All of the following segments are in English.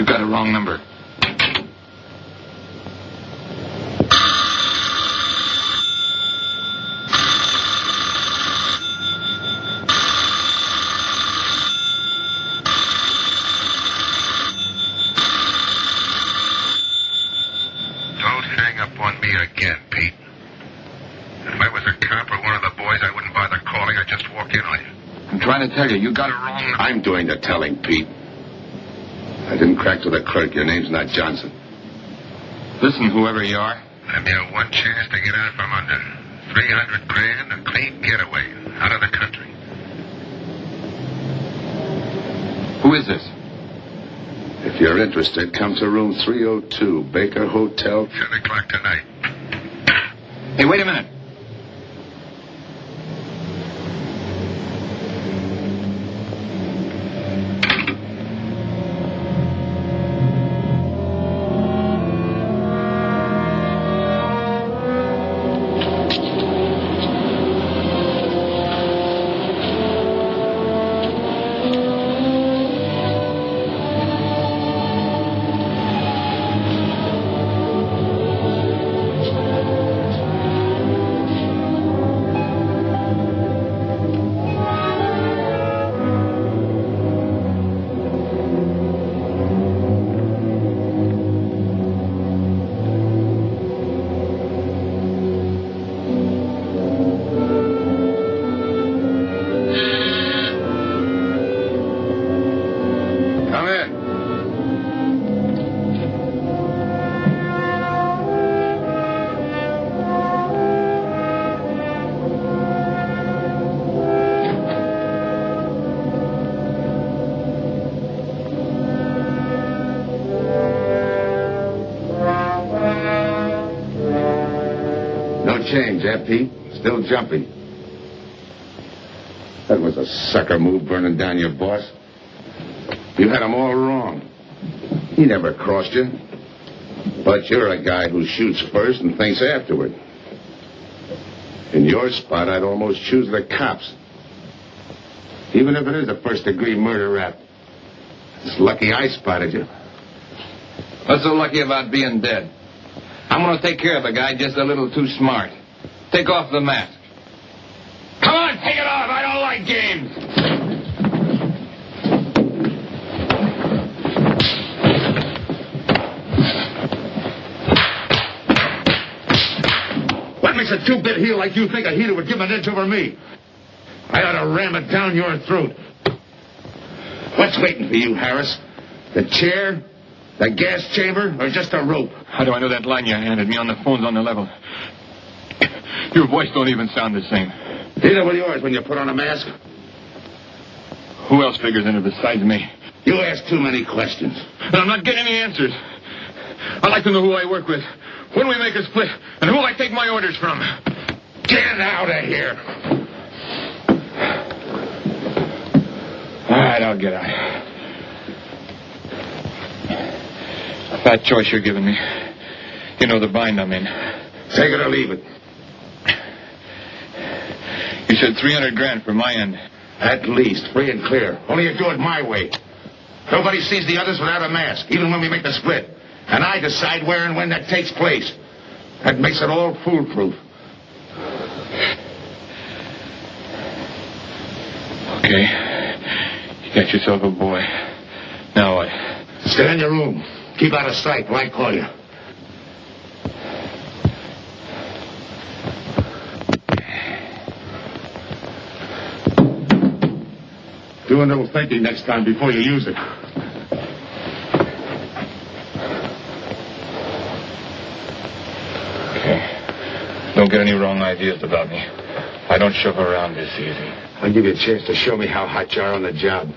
You've got a wrong number. Don't hang up on me again, Pete. If I was a cop or one of the boys, I wouldn't bother calling. I'd just walk in on you. I'm trying to tell you, you got it wrong. I'm doing the telling, Pete. I didn't crack to the clerk. Your name's not Johnson. Listen, whoever you are. I'm your one chance to get out from under. 300 grand, a clean getaway, out of the country. Who is this? If you're interested, come to room 302, Baker Hotel. 10 o'clock tonight. Hey, wait a minute. change, eh, Pete? Still jumpy. That was a sucker move, burning down your boss. You had him all wrong. He never crossed you. But you're a guy who shoots first and thinks afterward. In your spot, I'd almost choose the cops. Even if it is a first-degree murder rap. It's lucky I spotted you. What's so lucky about being dead? I'm going to take care of the guy just a little too smart. Take off the mask. Come on, take it off. I don't like games. What makes a two-bit heel like you think a heater would give an edge over me? I ought to ram it down your throat. What's waiting for you, Harris? The chair? The gas chamber? Or just a rope? How do I know that line you handed me on the phone's on the level? Your voice don't even sound the same. Neither will yours when you put on a mask. Who else figures in it besides me? You ask too many questions. And I'm not getting any answers. I'd like to know who I work with, when we make a split, and who I take my orders from. Get out of here! All right, I'll get out. That choice you're giving me. You know the bind I'm in. Take it or leave it. You said 300 grand for my end. At least, free and clear. Only you do it my way. Nobody sees the others without a mask, even when we make the split. And I decide where and when that takes place. That makes it all foolproof. Okay. You got yourself a boy. Now what? Stay in your room. Keep out of sight till I call you. Do a little thinking next time before you use it. Okay. Don't get any wrong ideas about me. I don't shove around this easy. I'll give you a chance to show me how hot you are on the job.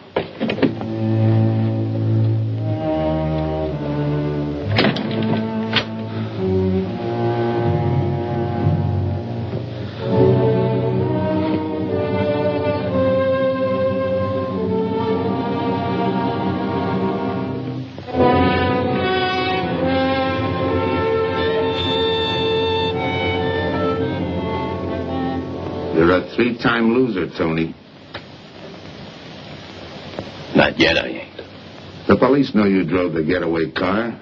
You're a three-time loser, Tony. Not yet, I ain't. The police know you drove the getaway car.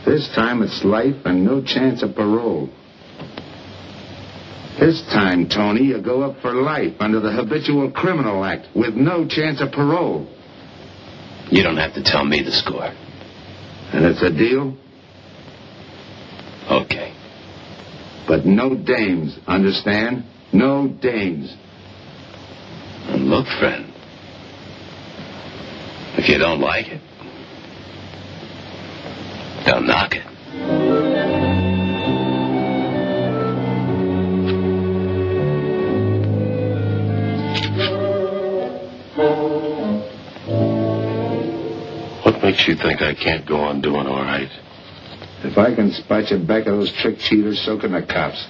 This time it's life and no chance of parole. This time, Tony, you go up for life under the Habitual Criminal Act with no chance of parole. You don't have to tell me the score. And it's a deal? Okay. But no dames, understand? No dames. And look, friend. If you don't like it, don't knock it. What makes you think I can't go on doing all right? If I can spot you back of those trick cheaters, so can the cops.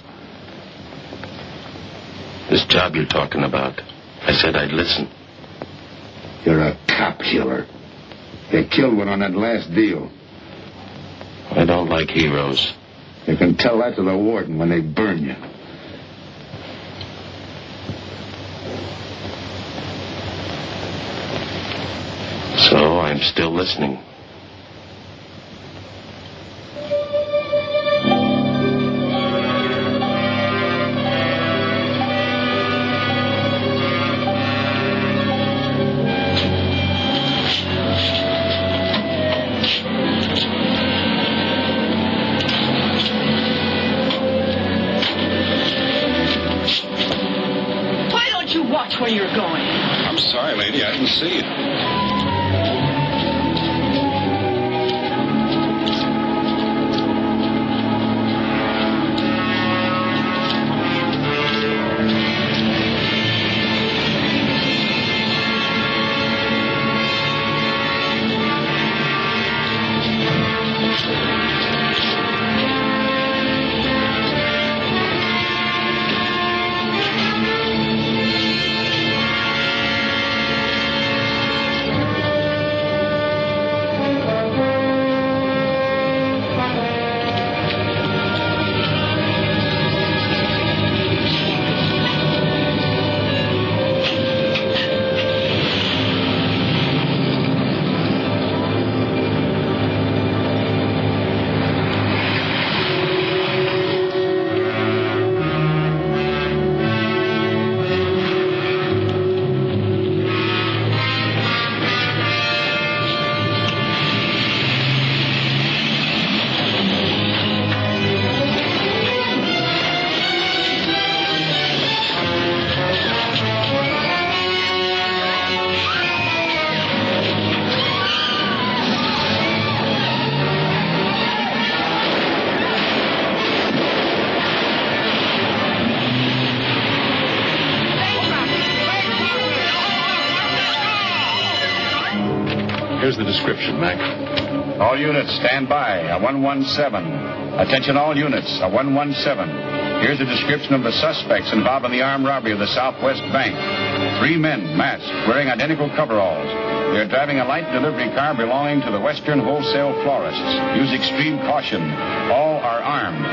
This job you're talking about, I said I'd listen. You're a cop killer. You killed one on that last deal. I don't like heroes. You can tell that to the warden when they burn you. So I'm still listening. Where you're going. I'm sorry, lady. I didn't see you. Here's the description, Mac. All units, stand by. A 117. Attention all units. A 117. Here's a description of the suspects involved in the armed robbery of the Southwest Bank. 3 men, masked, wearing identical coveralls. They're driving a light delivery car belonging to the Western Wholesale Florists. Use extreme caution. All are armed.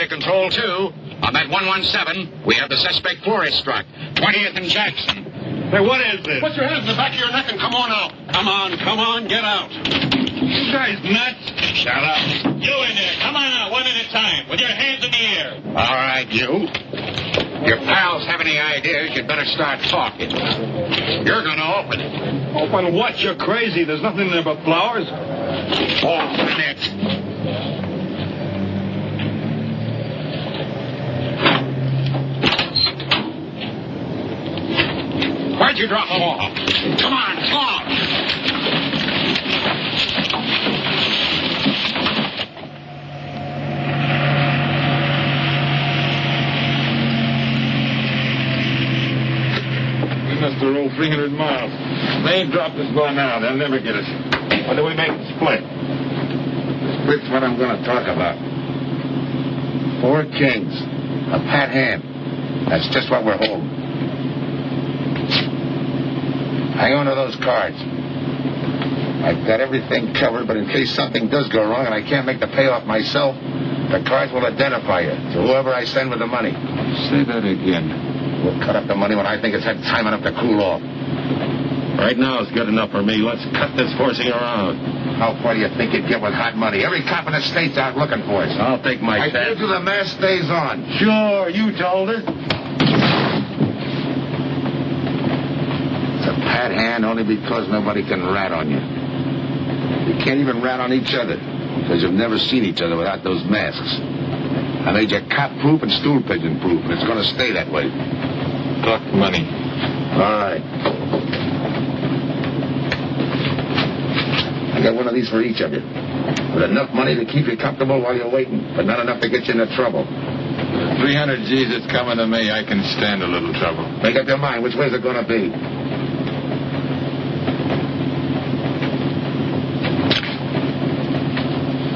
Control 2. On that 117, we have the suspect florist struck. 20th and Jackson. Hey, what is this? Put your hands in the back of your neck and come on out. Come on, get out. You guys nuts? Shut up. You in there. Come on out, one at a time, with your hands in the air. All right, you. Your pals have any ideas, you'd better start talking. You're going to open it. Open what? You're crazy. There's nothing there but flowers. Open it. Where'd you drop them off? Come on, come on. We must have rode 300 miles. They ain't dropped us by now. They'll never get us. When do we make the split? Split's what I'm going to talk about. 4 kings. A pat hand. That's just what we're holding. Hang on to those cards. I've got everything covered, but in case something does go wrong and I can't make the payoff myself, the cards will identify you to whoever I send with the money. Say that again. We'll cut up the money when I think it's had time enough to cool off. Right now is good enough for me. Let's cut this horsing around. How far do you think you'd get with hot money? Every cop in the state's out looking for us. I'll take my I chance. told you the mask stays on. Sure, you told her. It's a pat hand only because nobody can rat on you. You can't even rat on each other because you've never seen each other without those masks. I made you cop-proof and stool-pigeon-proof, and it's going to stay that way. Talk money. All right. I got one of these for each of you. With enough money to keep you comfortable while you're waiting, but not enough to get you into trouble. 300 G's that's coming to me, I can stand a little trouble. Make up your mind. Which way's it going to be?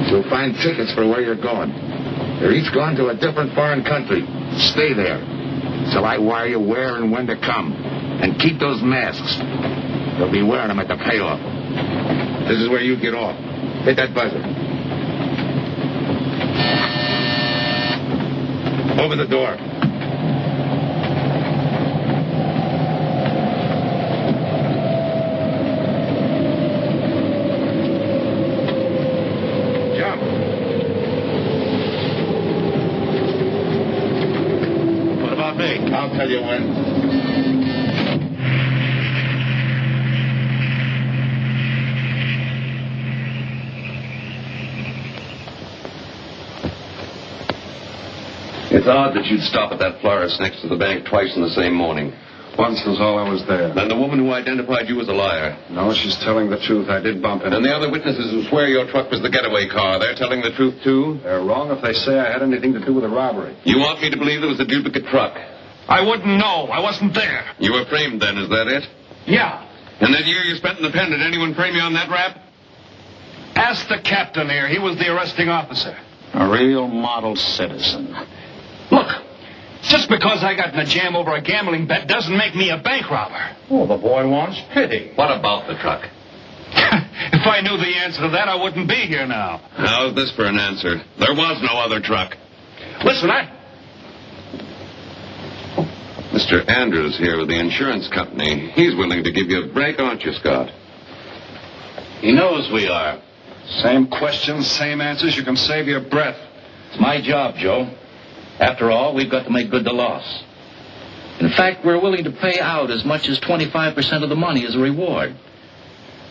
You'll find tickets for where you're going. They're each going to a different foreign country. Stay there. So I wire you where and when to come. And keep those masks. You'll be wearing them at the payoff. This is where you get off. Hit that buzzer. Open the door. Jump. What about me? I'll tell you when. It's odd that you'd stop at that florist next to the bank twice in the same morning. Once was all I was there. Then the woman who identified you as a liar. No, she's telling the truth. I did bump into And the other witnesses who swear your truck was the getaway car, they're telling the truth too? They're wrong if they say I had anything to do with the robbery. You want me to believe there was a duplicate truck? I wouldn't know. I wasn't there. You were framed then, is that it? Yeah. And that year you spent in the pen, did anyone frame you on that rap? Ask the captain here. He was the arresting officer. A real model citizen. Look, just because I got in a jam over a gambling bet doesn't make me a bank robber. Oh, the boy wants pity. What about the truck? If I knew the answer to that, I wouldn't be here now. How's this for an answer? There was no other truck. Listen, Mr. Andrews here with the insurance company. He's willing to give you a break, aren't you, Scott? He knows we are. Same questions, same answers. You can save your breath. It's my job, Joe. After all, we've got to make good the loss. In fact, we're willing to pay out as much as 25% of the money as a reward.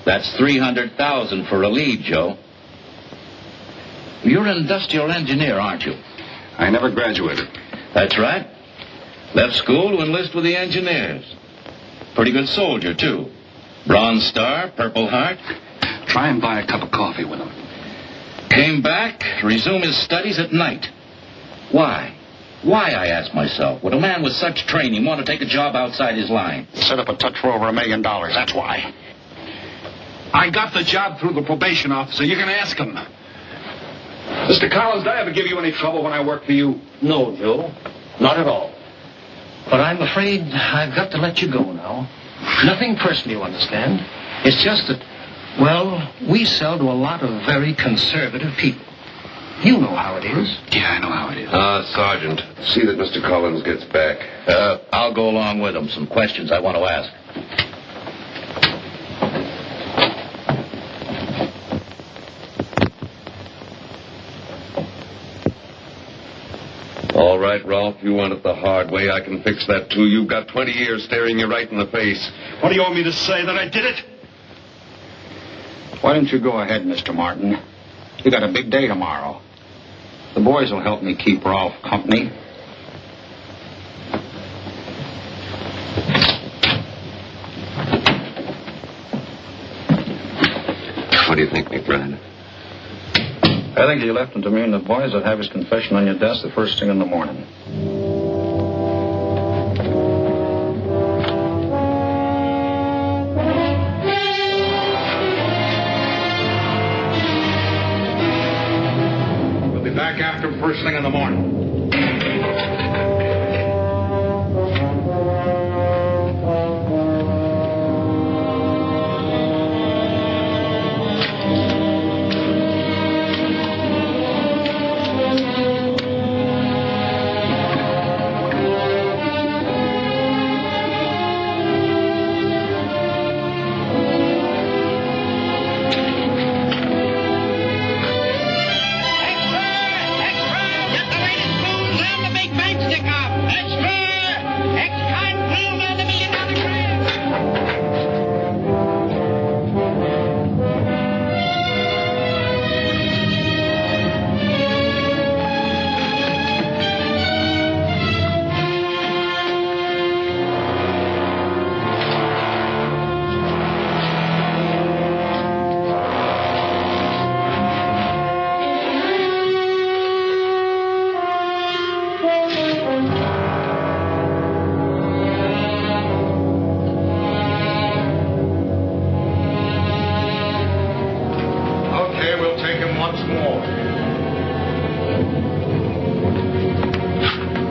That's $300,000 for a lead, Joe. You're an industrial engineer, aren't you? I never graduated. That's right. Left school to enlist with the engineers. Pretty good soldier, too. Bronze Star, Purple Heart. Try and buy a cup of coffee with him. Came back to resume his studies at night. Why? Why, I ask myself, would a man with such training want to take a job outside his line? Set up a touch for over $1 million, that's why. I got the job through the probation officer. You can ask him. Mr. Collins, did I ever give you any trouble when I worked for you? No, Joe. Not at all. But I'm afraid I've got to let you go now. Nothing personal, you understand. It's just that, well, we sell to a lot of very conservative people. You know how it is. Yeah, I know how it is. Sergeant, see that Mr. Collins gets back. I'll go along with him. Some questions I want to ask. All right, Rolfe, you want it the hard way. I can fix that, too. You've got 20 years staring you right in the face. What do you want me to say, that I did it? Why don't you go ahead, Mr. Martin? You got a big day tomorrow. The boys will help me keep Rolfe company. What do you think, McBride? I think you left him to me, and the boys will have his confession on your desk the first thing in the morning. We'll be back after first thing in the morning.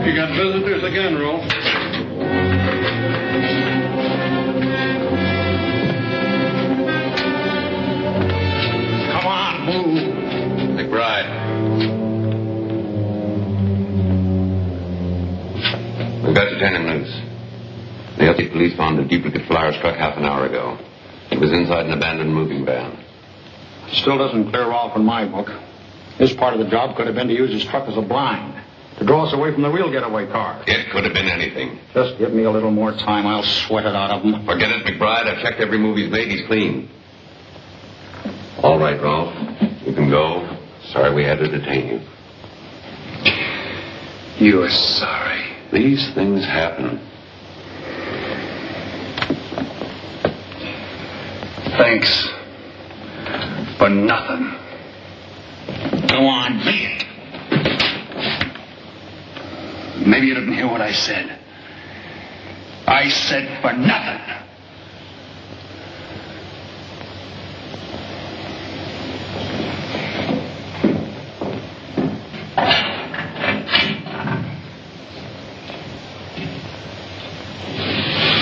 You got visitors again, Rolfe. Come on, move. McBride. We've got to turn him loose. The LT police found a duplicate flyer struck half an hour ago. It was inside an abandoned moving van. Still doesn't clear Rolfe in my book. His part of the job could have been to use his truck as a blind, to draw us away from the real getaway car. It could have been anything. Just give me a little more time. I'll sweat it out of him. Forget it, McBride. I've checked every move he's made. He's clean. All right, Rolfe. You can go. Sorry we had to detain you. You're sorry. These things happen. Thanks. For nothing. Go on, be it. Maybe you didn't hear what I said. I said for nothing.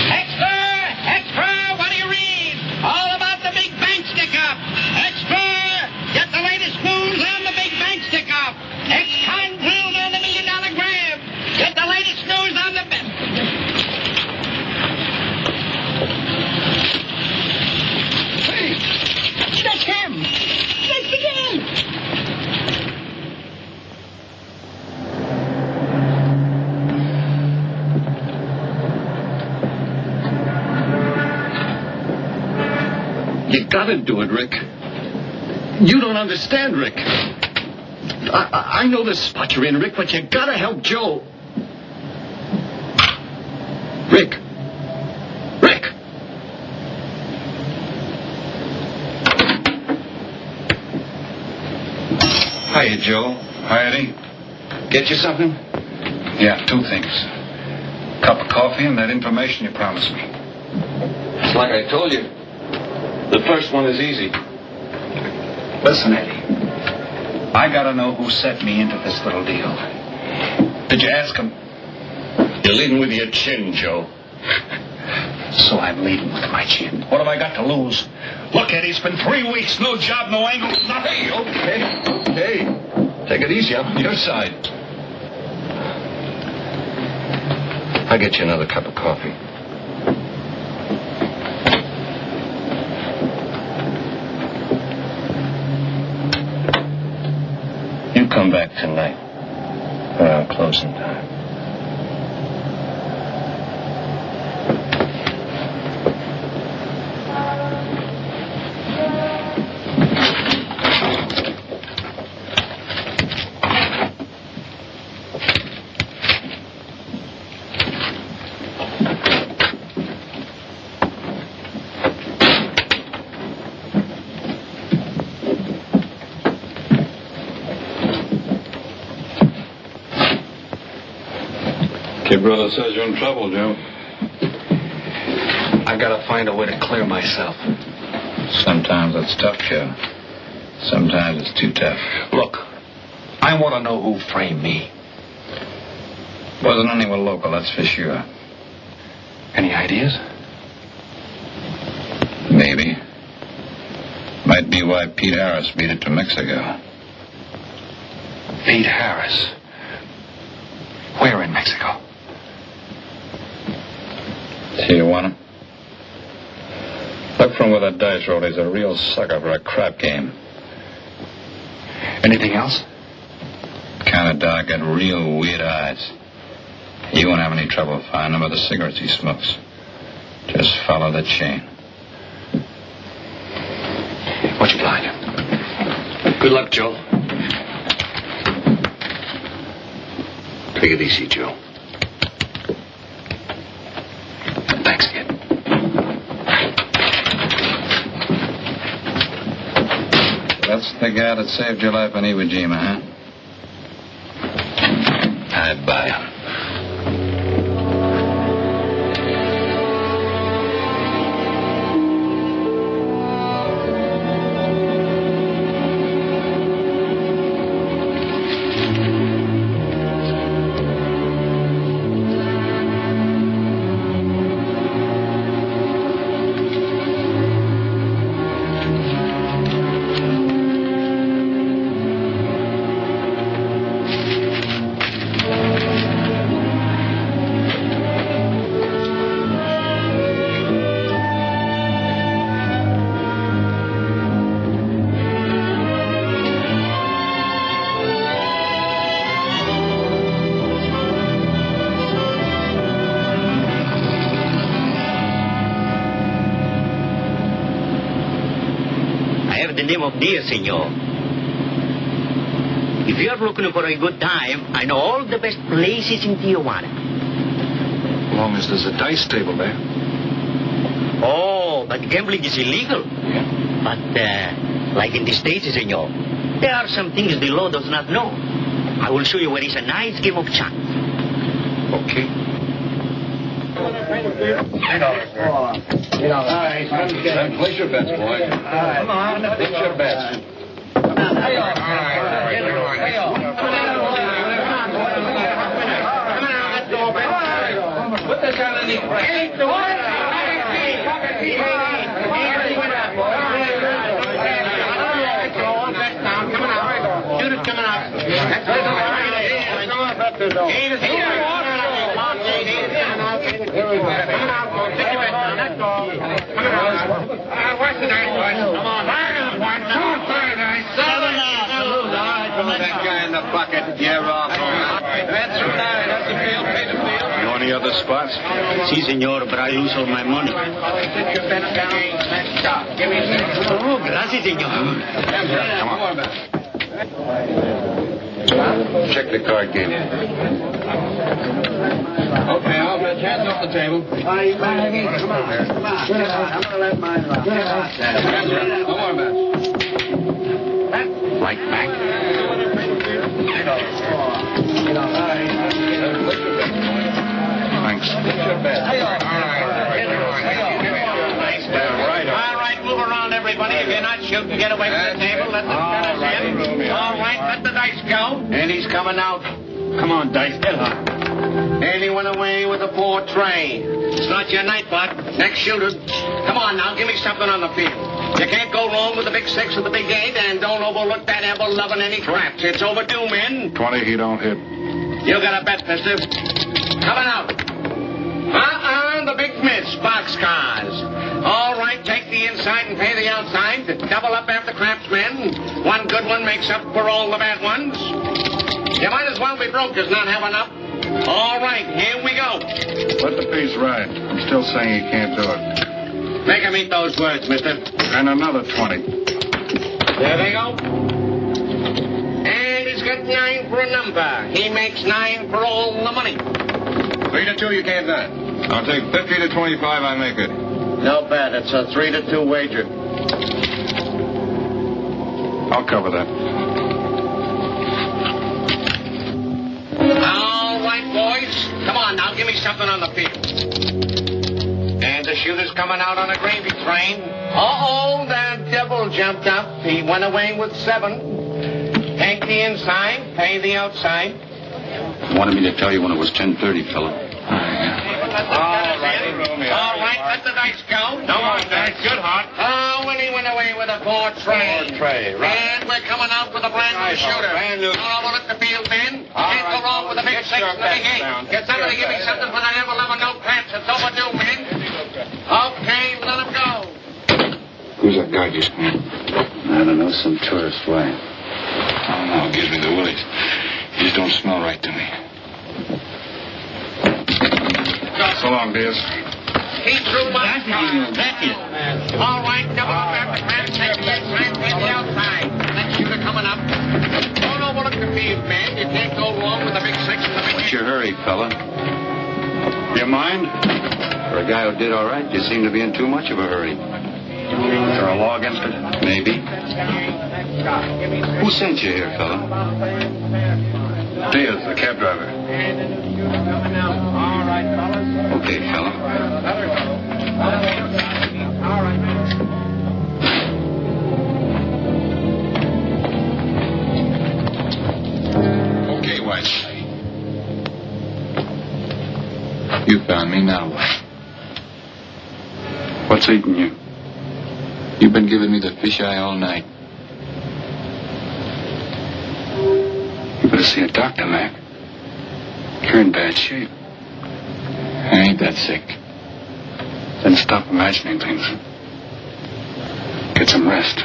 Extra! Extra! What do you read? All about the big bank stick You gotta do it, Rick. You don't understand, Rick. I know the spot you're in, Rick, but you gotta help Joe. Rick. Rick! Hiya, Joe. Hi, Eddie. Get you something? Yeah, 2 things. Cup of coffee and that information you promised me. It's like I told you. The first one is easy. Listen, Eddie. I gotta know who set me into this little deal. Did you ask him? You're leading with your chin, Joe. So I'm leading with my chin. What have I got to lose? Look, Eddie, it's been 3 weeks. No job, no angle, nothing. Okay. Take it easy. I'm on your side. I'll get you another cup of coffee. You come back tonight. Around closing time. Your brother says you're in trouble, Joe. I gotta find a way to clear myself. Sometimes it's tough, Joe. Sometimes it's too tough. Look, I want to know who framed me. Wasn't anyone local, that's for sure. Any ideas? Maybe. Might be why Pete Harris beat it to Mexico. Pete Harris. Where in Mexico? See, you want him? Look from where that dice rolled. He's a real sucker for a crap game. Anything else? Kind of dark, got real weird eyes. You won't have any trouble finding him by the cigarettes he smokes. Just follow the chain. What you like? Good luck, Joe. Take it easy, Joe. Thanks again. That's the guy that saved your life in Iwo Jima, huh? I'd buy him. Name of dear, senor. If you're looking for a good time, I know all the best places in Tijuana. As long as there's a dice table there. Oh, but gambling is illegal. Yeah. But, like in the States, senor, there are some things the law does not know. I will show you where is a nice game of chance. Okay. Place your bets, boy. Come on, place your bets. Put this on the knee. Shoot it coming out. Here we go. What's the dice, boys? Come on. 1, 2, 3, 7. Put that guy in the bucket. Yeah, Rolfe. That's right. That's the field. Pay the field. You know any other spots? Si, senor, but I lose all my money. Give me six. Oh, gracias, senor. Come on. Check the card game. Okay, I'll bet hands off the table. Come on. I'm gonna let mine rock. One more bet. Right back. Thanks. All right, move around, everybody. If you're not shooting, get away from the table. Let the spinners in. All right, let the dice go. And he's coming out. Come on, Dice, get hot. And he went away with a poor tray. It's not your night, Bud. Next shooter. Come on now, give me something on the field. You can't go wrong with the big six or the big eight, and don't overlook that ever-loving any craps. It's overdue, men. 20, he don't hit. You got a bet, mister. Coming out. The big miss, boxcars. All right, take the inside and pay the outside. Double up after craps, men. One good one makes up for all the bad ones. You might as well be broke as not have enough. All right, here we go. Let the piece ride. I'm still saying he can't do it. Make him eat those words, mister. And another 20. There they go. And he's got 9 for a number. He makes 9 for all the money. 3 to 2, you can't done it. I'll take 50 to 25, I make it. No bad. It's a 3 to 2 wager. I'll cover that. All right, boys. Come on now, give me something on the field. And the shooter's coming out on a gravy train. Uh-oh, the devil jumped up. He went away with 7. Take the inside, pay the outside. Wanted me to tell you when it was 10:30, fella. All right, let the dice go. No more dice. Good heart. Oh, when he went away with a poor tray. And we're coming out with a brand new shooter. Don't overlook the field, Ben. Can't go wrong with a big six and a big eight. Get somebody to give me something for that ever-loving no craps. It's overdue, men. Okay, let him go. Who's that guy just now? I don't know, some tourist fly. Oh, no, gives me the willies. You just don't smell right to me. So long, Diaz. He threw my All right, double up after craps. Take the inside, pay the outside. That shooter coming up. Don't overlook the field, man. You can't go wrong with a big six and a big What's eight. your hurry, fella? You mind? For a guy who did all right, you seem to be in too much of a hurry. Is there a law against it? Maybe. Who sent you here, fella? Diaz, the cab driver. All right, fellas. Okay, fella. All right. Okay, White. You found me, now what? What's eating you? You've been giving me the fisheye all night. You better see a doctor, Mac. You're in bad shape. I ain't that sick. Then stop imagining things. Get some rest.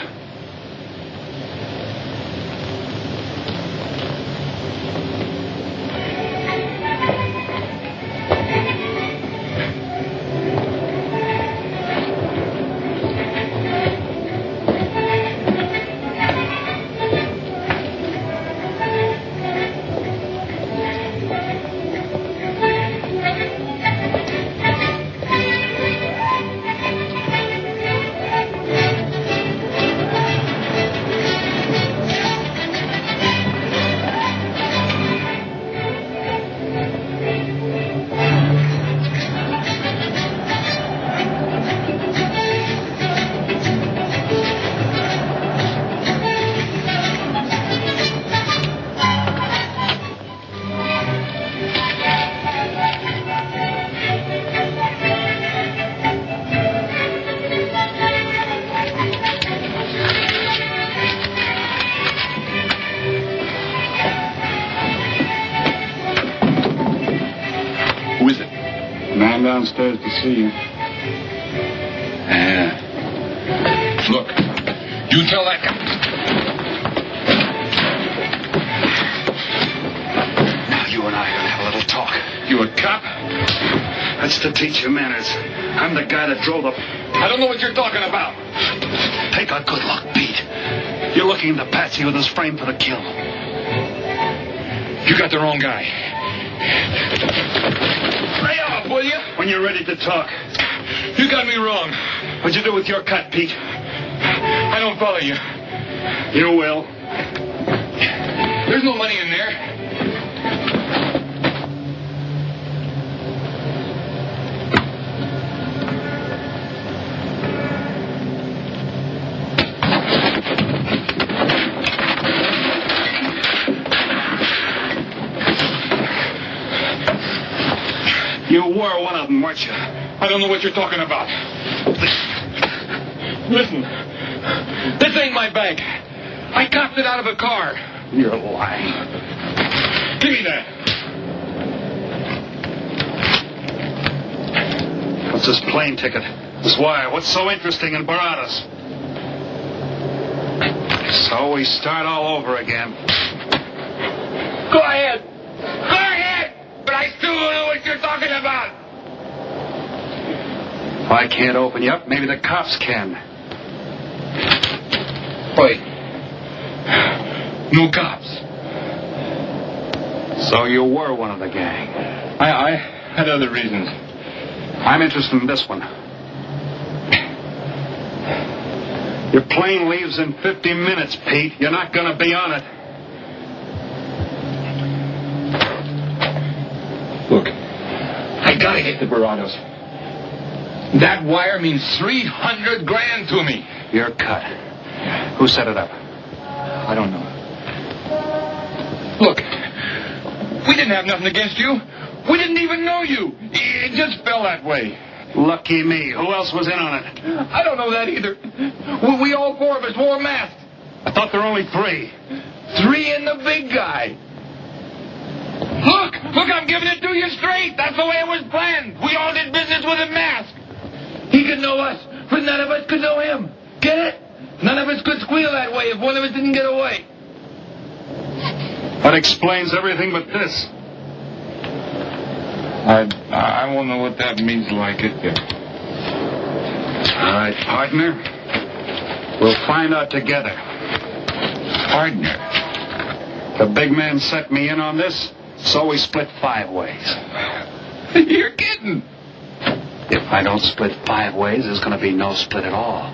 Man downstairs to see you. Look, you tell that guy. Now you and I are gonna have a little talk. You a cop? That's to teach you manners. I'm the guy that drove the I don't know what you're talking about. Take a good look, Pete. You're looking at the patsy with his frame for the kill. You got the wrong guy. Lay off, will you? When you're ready to talk. You got me wrong. What'd you do with your cut, Pete? I don't follow you. You will. There's no money in there. You were one of them, weren't you? I don't know what you're talking about. Listen, this ain't my bag. I copped it out of a car. You're lying. Give me that. What's this plane ticket? This wire? What's so interesting in Baradas? So we start all over again. Go ahead. Go ahead. But I still don't know what you're talking about. If I can't open you up, maybe the cops can. Wait. No cops. So you were one of the gang. I had other reasons. I'm interested in this one. Your plane leaves in 50 minutes, Pete. You're not going to be on it. Look, I gotta get to Baradas. That wire means 300 grand to me. You're cut. Who set it up? I don't know. Look, we didn't have nothing against you. We didn't even know you. It just fell that way. Lucky me. Who else was in on it? I don't know that either. We all four of us wore masks. I thought there were only 3. 3 and the big guy. Look, I'm giving it to you straight. That's the way it was planned. We all did business with a mask. He could know us, but none of us could know him. Get it? None of us could squeal that way if one of us didn't get away. That explains everything but this. I won't know what that means till I get there. All right, partner. We'll find out together. Partner? The big man set me in on this, so we split 5 ways. You're kidding. If I don't split 5 ways, there's going to be no split at all.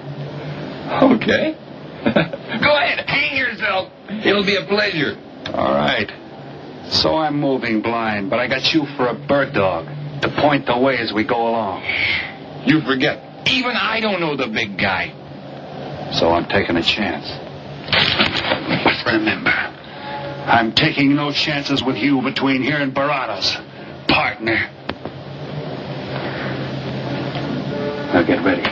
Okay. Go ahead, hang yourself. It'll be a pleasure. All right. So I'm moving blind, but I got you for a bird dog to point the way as we go along. You forget. Even I don't know the big guy. So I'm taking a chance. But remember, I'm taking no chances with you between here and Baradas, partner. Now get ready.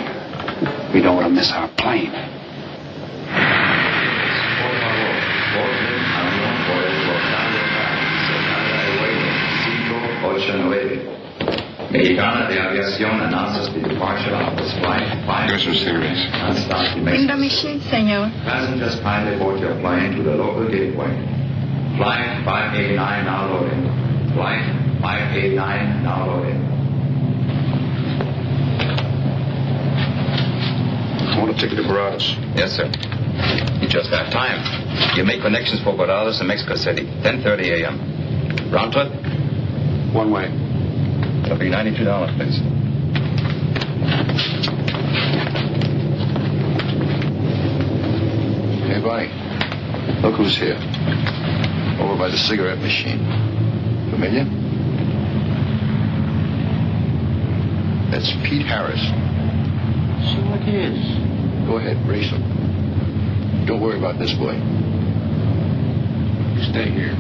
We don't want to miss our plane. Mexicana de Aviación announces the departure of this flight. You're so serious. In the machine, senor. Passengers kindly board your plane to the local gateway. Flight 589 now loading. Flight 589 now loading. I want a ticket to Baradas. Yes, sir. You just have time. You make connections for Baradas and Mexico City. 10:30 a.m. Round trip? One way. It'll be $92, please. Hey, Bonnie. Look who's here. Over by the cigarette machine. Familiar? That's Pete Harris. So it is. Go ahead, race him. Don't worry about this boy. You stay here.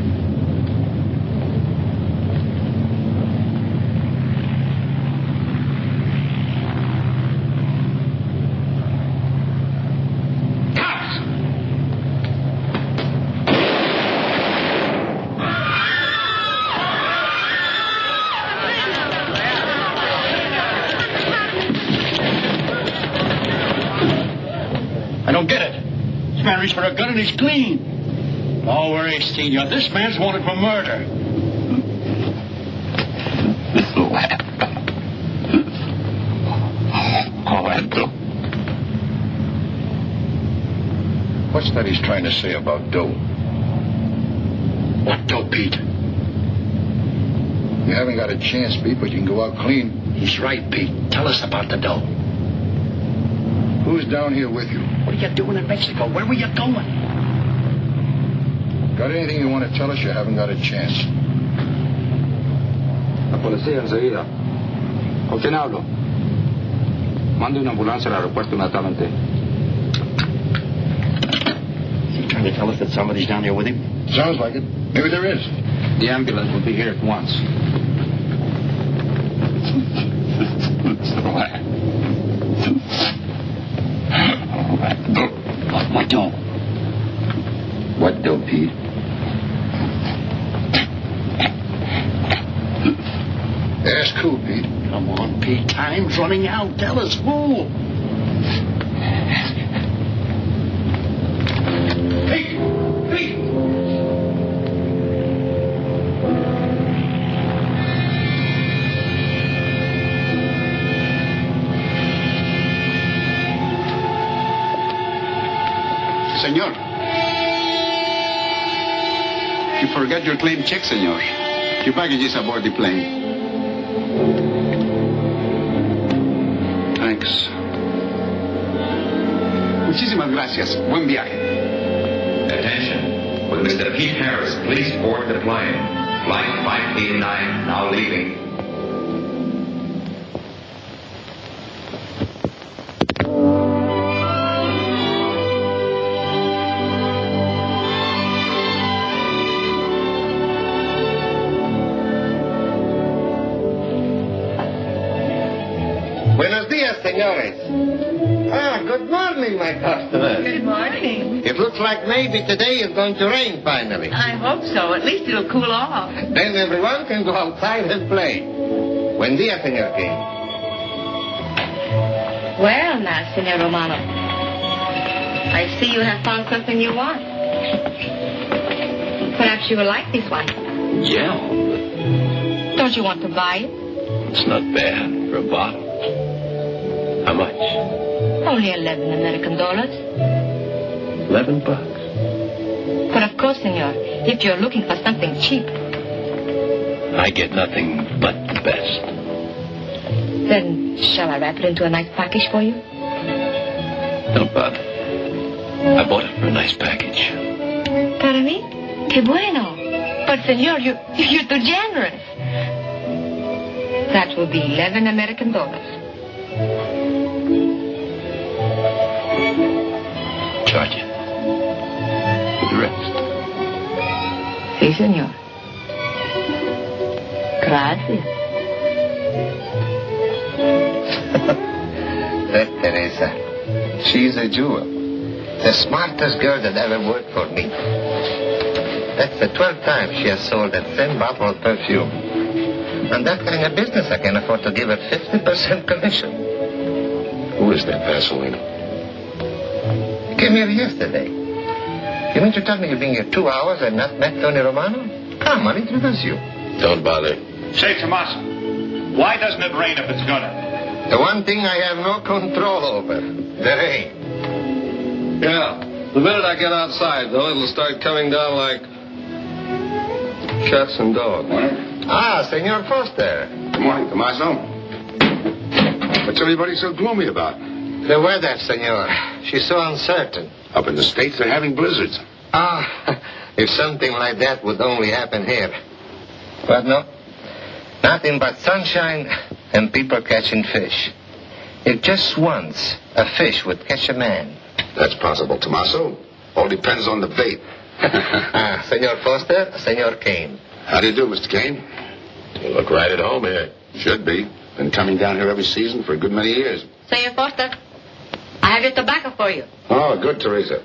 I don't get it. This man reached for a gun and he's clean. Don't worry, Senor. This man's wanted for murder. Oh, Orlando. What's that he's trying to say about dough? What dough, Pete? You haven't got a chance, Pete, but you can go out clean. He's right, Pete. Tell us about the dough. Who's down here with you? What are you doing in Mexico? Where were you going? Got anything you want to tell us? You haven't got a chance. La policía enseguida. ¿Con quién hablo? Mande una ambulancia al aeropuerto inmediatamente. Is he trying to tell us that somebody's down here with him? Sounds like it. Maybe there is. The ambulance will be here at once. What dough? What dough, Pete? Ask who, Pete? Come on, Pete. Time's running out. Tell us who. Pete! Pete! Senor. You forgot your claim check, senor. Your baggage is aboard the plane. Thanks. Muchísimas gracias. Buen viaje. Attention. With Mr. Pete Harris, please board the plane. Flight 589 now leaving. Buenos dias, senores. Good morning, my customer. Good morning. It looks like maybe today is going to rain finally. I hope so. At least it'll cool off. Then everyone can go outside and play. Buen dia, Senor King. Well, now, Senor Romano, I see you have found something you want. Perhaps you will like this one. Yeah. Don't you want to buy it? It's not bad for a bottle. How much? Only 11 American dollars. $11. But of course, senor, if you're looking for something cheap, I get nothing but the best. then shall I wrap it into a nice package for you? Don't bother. I bought it for a nice package. Para mí? Que bueno. But senor, you're too generous. That will be 11 American dollars. Charge it. For the rest. Si, senor. Gracias. That Teresa. She's a jewel. The smartest girl that ever worked for me. That's the 12th time she has sold that same bottle of perfume. And that kind of business, I can afford to give her 50% commission. Who is that Vaseline? Came here yesterday. You mean to tell me you've been here 2 hours and not met Tony Romano? Come, I'll introduce you. Don't bother. Say, Tomas, why doesn't it rain if it's gonna? The one thing I have no control over, the rain. Yeah. The minute I get outside, though, it'll start coming down like cats and dogs. Ah, Senor Foster. Good morning, Tommaso. What's everybody so gloomy about? The weather, senor. She's so uncertain. Up in the States, they're having blizzards. Ah, if something like that would only happen here. But no. Nothing but sunshine and people catching fish. If just once a fish would catch a man. That's possible, Tommaso. All depends on the bait. Senor Foster, Senor Kane. How do you do, Mr. Kane? You look right at home here. Should be. Been coming down here every season for a good many years. Senor Foster, I have your tobacco for you. Oh, good, Teresa.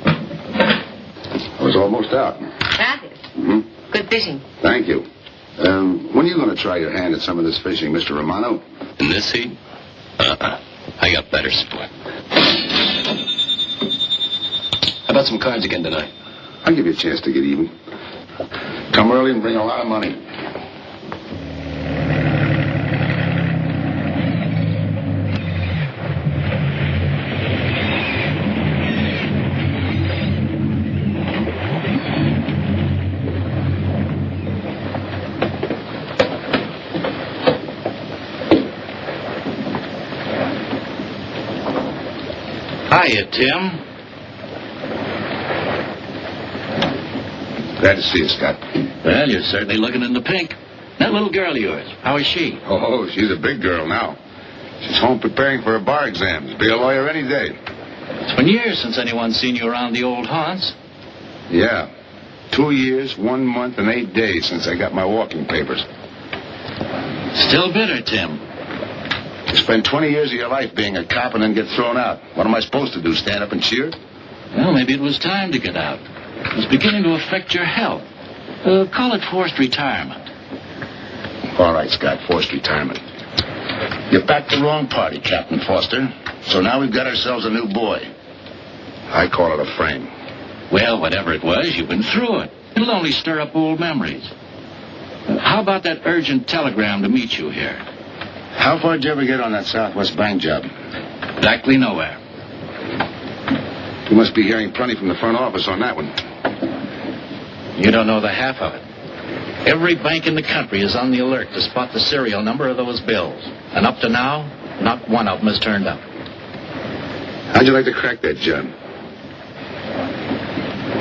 I was almost out. Gracias. Mm-hmm. Good fishing. Thank you. When are you going to try your hand at some of this fishing, Mr. Romano? In this heat? I got better sport. How about some cards again tonight? I'll give you a chance to get even. Come early and bring a lot of money. Hiya, Tim. Glad to see you, Scott. Well, you're certainly looking in the pink. That little girl of yours, how is she? Oh, she's a big girl now. She's home preparing for her bar exams. Be a lawyer any day. It's been years since anyone's seen you around the old haunts. Yeah. 2 years, 1 month, and 8 days since I got my walking papers. Still bitter, Tim. You spend 20 years of your life being a cop and then get thrown out. What am I supposed to do, stand up and cheer? Well, maybe it was time to get out. It was beginning to affect your health. Call it forced retirement. All right, Scott, forced retirement. You're back the wrong party, Captain Foster. So now we've got ourselves a new boy. I call it a frame. Well, whatever it was, you've been through it. It'll only stir up old memories. How about that urgent telegram to meet you here? How far did you ever get on that Southwest Bank job? Exactly nowhere. You must be hearing plenty from the front office on that one. You don't know the half of it. Every bank in the country is on the alert to spot the serial number of those bills. And up to now, not one of them has turned up. How'd you like to crack that job?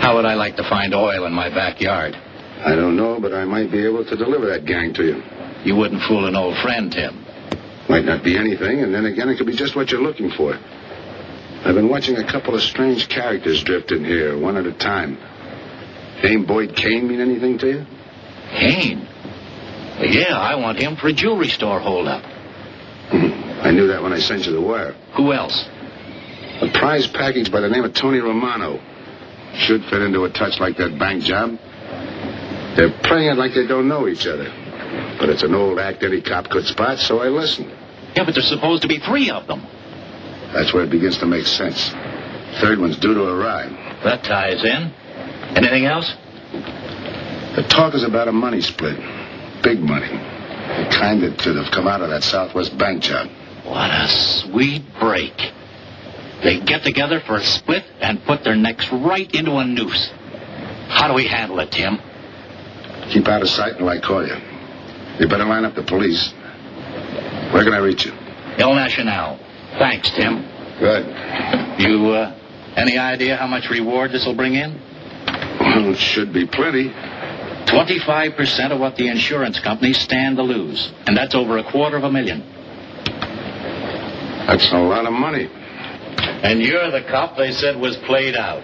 How would I like to find oil in my backyard? I don't know, but I might be able to deliver that gang to you. You wouldn't fool an old friend, Tim. Might not be anything, and then again, it could be just what you're looking for. I've been watching a couple of strange characters drift in here, one at a time. Name Boyd Kane mean anything to you? Kane? Yeah, I want him for a jewelry store holdup. I knew that when I sent you the wire. Who else? A prize package by the name of Tony Romano. Should fit into a touch like that bank job. They're playing it like they don't know each other. But it's an old act any cop could spot, so I listen. Yeah, but there's supposed to be 3 of them. That's where it begins to make sense. Third one's due to arrive. That ties in. Anything else? The talk is about a money split. Big money. The kind that could have come out of that Southwest Bank job. What a sweet break. They get together for a split and put their necks right into a noose. How do we handle it, Tim? Keep out of sight until I call you. You better line up the police. Where can I reach you? El Nacional. Thanks, Tim. Good. You, any idea how much reward this will bring in? Well, it should be plenty. 25% of what the insurance companies stand to lose. And that's over $250,000. That's a lot of money. And you're the cop they said was played out.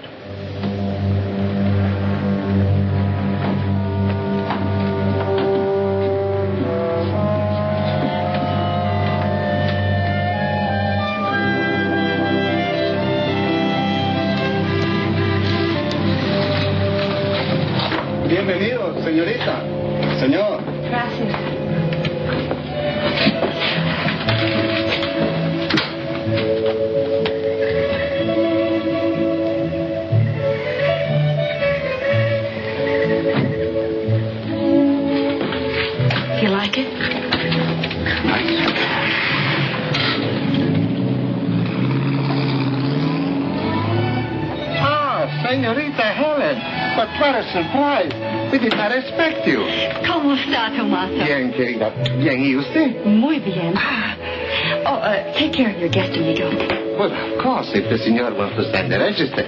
Bienvenido, señorita. Señor. Gracias. You like it? Señorita Helen, but what a surprise. We did not expect you. ¿Cómo está, Tomaso? Bien, querida. Bien, ¿y usted? Muy bien. Take care of your guest when you go. Well, of course, if the senor wants to stand the register.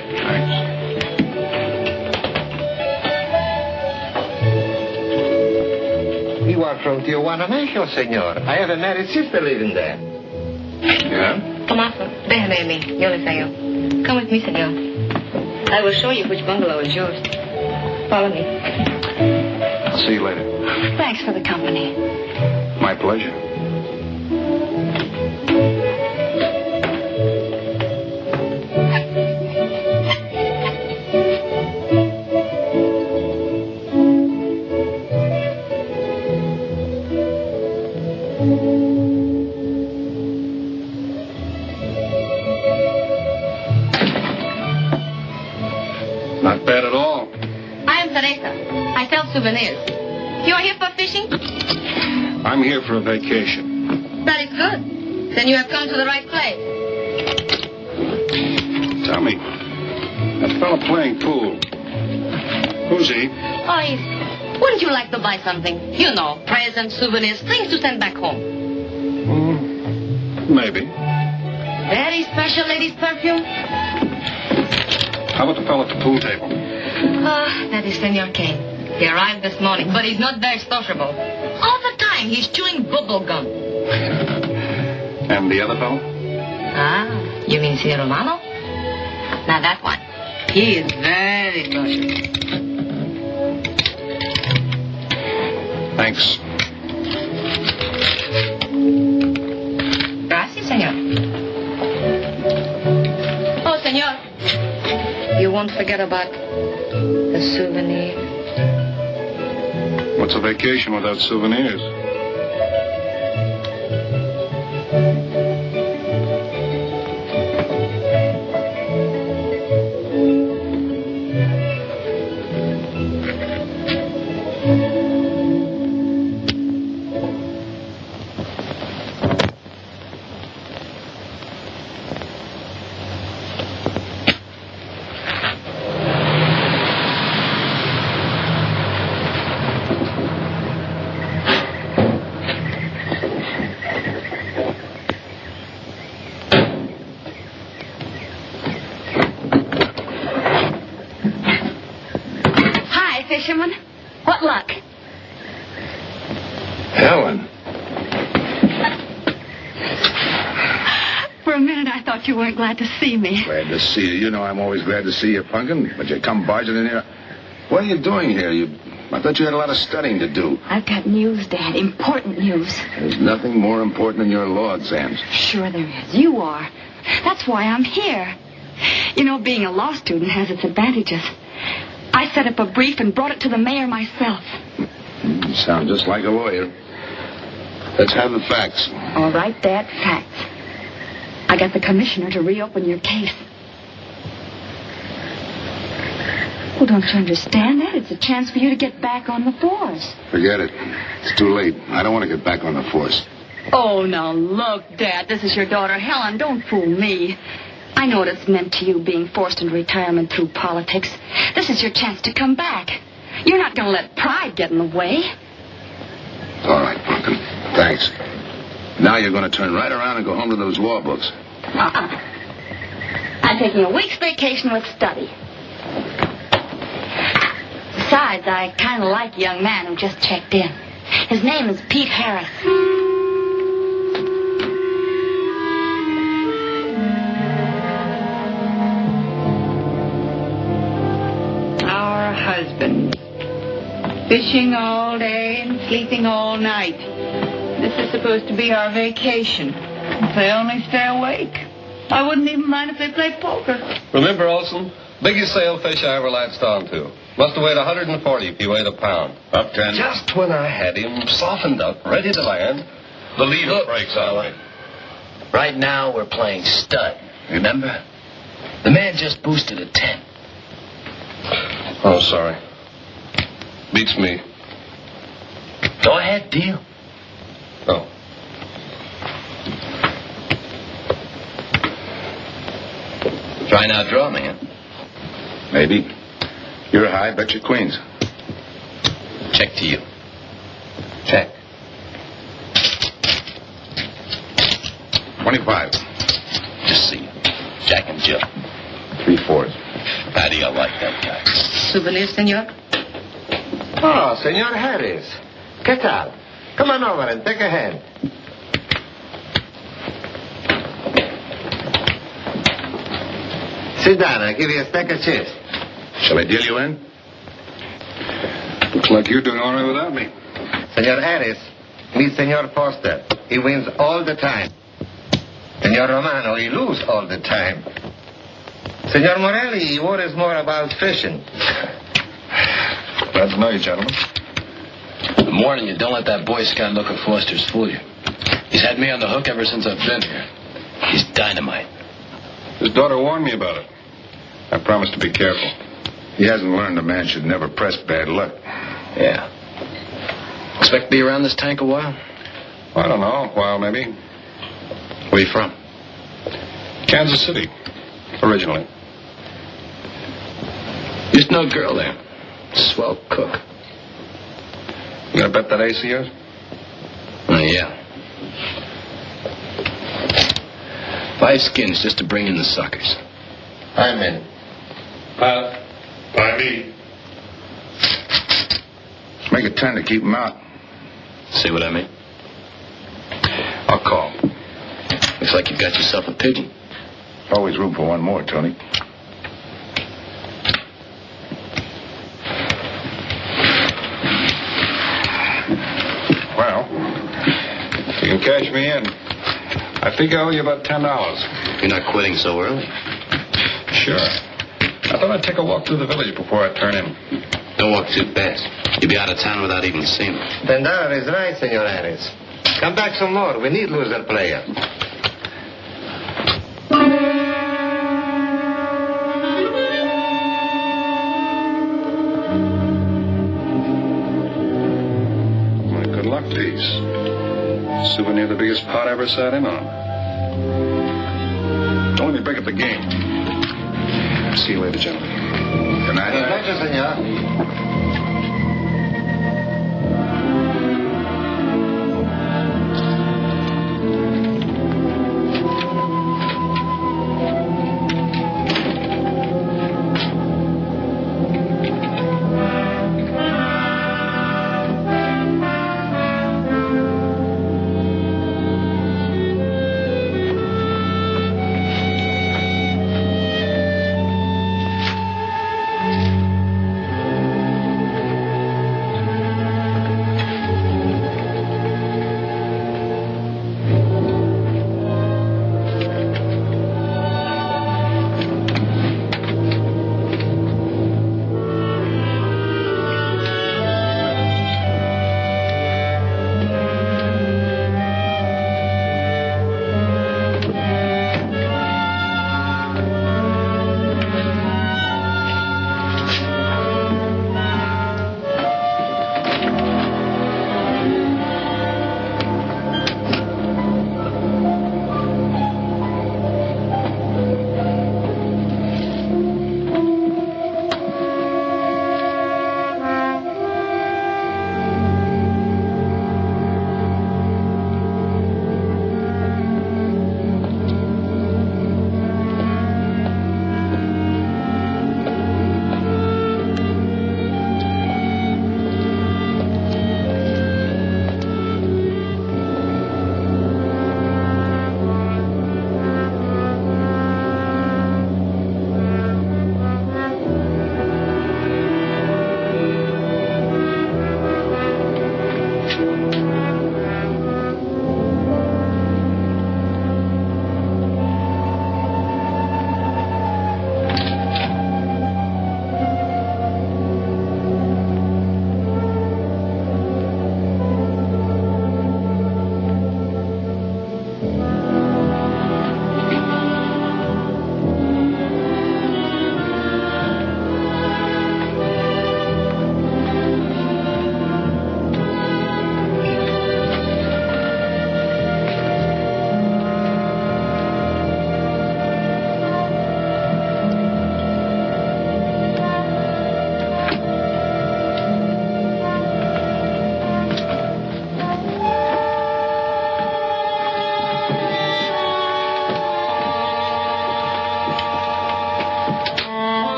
You are from Tijuana, Mexico, senor. I have a married sister living there. Yeah? Tomaso, déjame a mí. Yo le enseño. Come with me, senor. I will show you which bungalow is yours. Follow me. I'll see you later. Thanks for the company. My pleasure. Not bad at all. I am Teresa. I sell souvenirs. You are here for fishing? I'm here for a vacation. That is good. Then you have come to the right place. Tell me, that fella playing pool, who's he? Oh, wouldn't you like to buy something? You know, presents, souvenirs, things to send back home. Maybe. Very special lady's perfume. How about the fellow at the pool table? That is Senor Kane. He arrived this morning, but he's not very sociable. All the time, he's chewing bubble gum. And the other fellow? Ah, you mean Tony Romano? Now that one. He is very sociable. Thanks. Gracias, senor. Oh, senor. You won't forget about the souvenir. What's a vacation without souvenirs? Fisherman, what luck? Helen. For a minute, I thought you weren't glad to see me. Glad to see you. You know I'm always glad to see you, Punkin. But you come barging in here. What are you doing here? I thought you had a lot of studying to do. I've got news, Dad. Important news. There's nothing more important than your law exams. Sure there is. You are. That's why I'm here. You know, being a law student has its advantages. I set up a brief and brought it to the mayor myself. You sound just like a lawyer. Let's have the facts. All right, Dad, facts. I got the commissioner to reopen your case. Well, don't you understand that? It's a chance for you to get back on the force. Forget it. It's too late. I don't want to get back on the force. Oh, now look, Dad. This is your daughter, Helen. Don't fool me. I know what it's meant to you being forced into retirement through politics. This is your chance to come back. You're not going to let pride get in the way. All right, Pumpkin. Thanks. Now you're going to turn right around and go home to those law books. I'm taking a week's vacation with study. Besides, I kind of like a young man who just checked in. His name is Pete Harris. Our husbands. Fishing all day and sleeping all night. This is supposed to be our vacation. If they only stay awake. I wouldn't even mind if they played poker. Remember, Olson? Biggest sailfish I ever latched onto. Must have weighed 140 if he weighed a pound. Up 10. Just when I had him softened up, ready to land, the leader breaks out. Right now, we're playing stud. Remember? The man just boosted a 10. Oh, sorry. Beats me. Go ahead, deal. Oh. Try and outdraw me, huh? Maybe. You're high, bet your queens. Check to you. Check. 25. Just see you. Jack and Jill. 3/4. How do you like that guy? Souvenir, senor? Oh, Senor Harris. ¿Qué tal? Come on over and take a hand. Sit down. I'll give you a stack of chips. Shall I deal you in? Looks like you're doing all right without me. Senor Harris, meet Senor Foster. He wins all the time. Senor Romano, he loses all the time. Senor Morelli, he worries more about fishing. Glad to know you, gentlemen. I'm warning you, don't let that Boy Scout look at Foster's fool you. He's had me on the hook ever since I've been here. He's dynamite. His daughter warned me about it. I promised to be careful. He hasn't learned a man should never press bad luck. Yeah. Expect to be around this tank a while? I don't know. A while, maybe. Where you from? Kansas City. Originally. Used to know a girl there. Swell cook. You gonna bet that ace of yours? Oh, yeah. 5 skins just to bring in the suckers. I'm in. Pass. By me. Let's make a 10 to keep him out. See what I mean? I'll call. Looks like you got yourself a pigeon. Always room for one more, Tony. Well, you can cash me in. I think I owe you about $10. You're not quitting so early. Sure. I thought I'd take a walk through the village before I turn in. Don't walk too fast. You'll be out of town without even seeing it. $10 is right, Senor Harris. Come back some more. We need loser player. Well, good luck, Peace. Souvenir the biggest pot I ever sat in on. Don't let me break up the game. See you later, gentlemen. Good night. Good night, senor.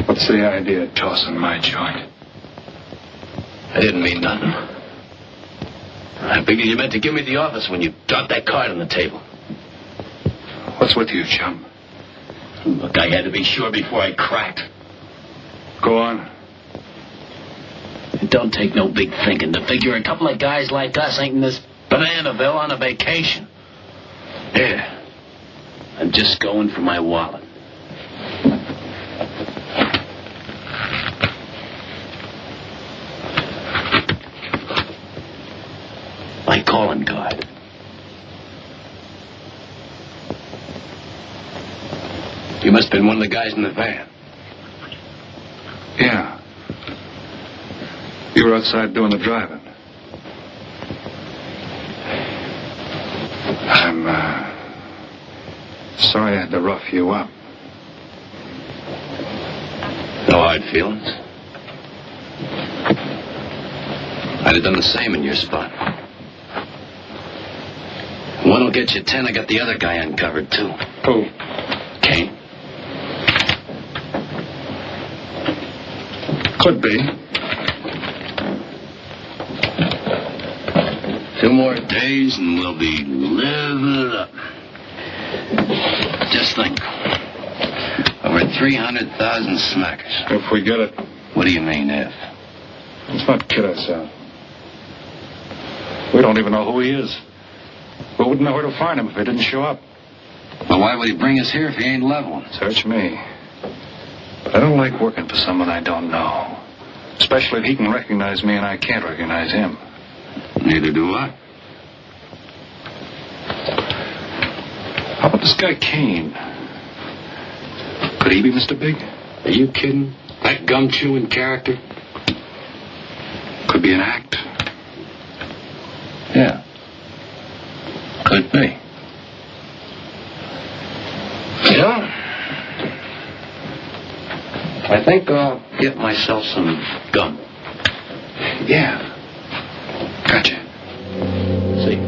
What's the idea of tossing my joint? I didn't mean nothing. I figured you meant to give me the office when you dropped that card on the table. What's with you, chum? Look, I had to be sure before I cracked. Go on. It don't take no big thinking to figure a couple of guys like us ain't in this Bananaville on a vacation. Yeah. I I'm just going for my wallet. My calling card. You must have been one of the guys in the van. Yeah. You were outside doing the driving. I'm, sorry I had to rough you up. No hard feelings. I'd have done the same in your spot. One will get you 10. I got the other guy uncovered, too. Who? Kane. Could be. 2 more days and we'll be living it up. Just think. Over 300,000 smackers. If we get it. What do you mean, if? Let's not kid ourselves. We don't even know who he is. We wouldn't know where to find him if he didn't show up. Well, why would he bring us here if he ain't level? Search me. But I don't like working for someone I don't know. Especially if he can recognize me and I can't recognize him. Neither do I. How about this guy Kane? Could he be Mr. Big? Are you kidding? That gum-chewing character? Could be an act. Yeah. Could be. You know, I think I'll get myself some gum. Yeah. Gotcha. See.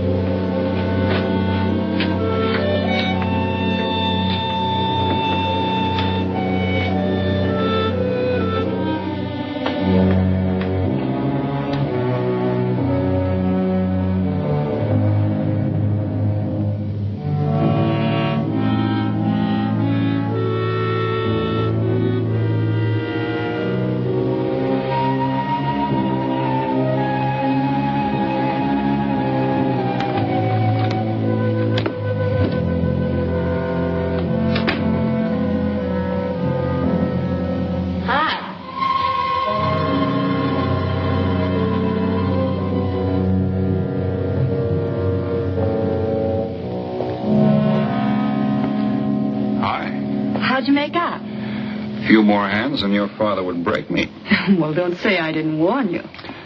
How'd you make out? A few more hands and your father would break me. Well, don't say I didn't warn you.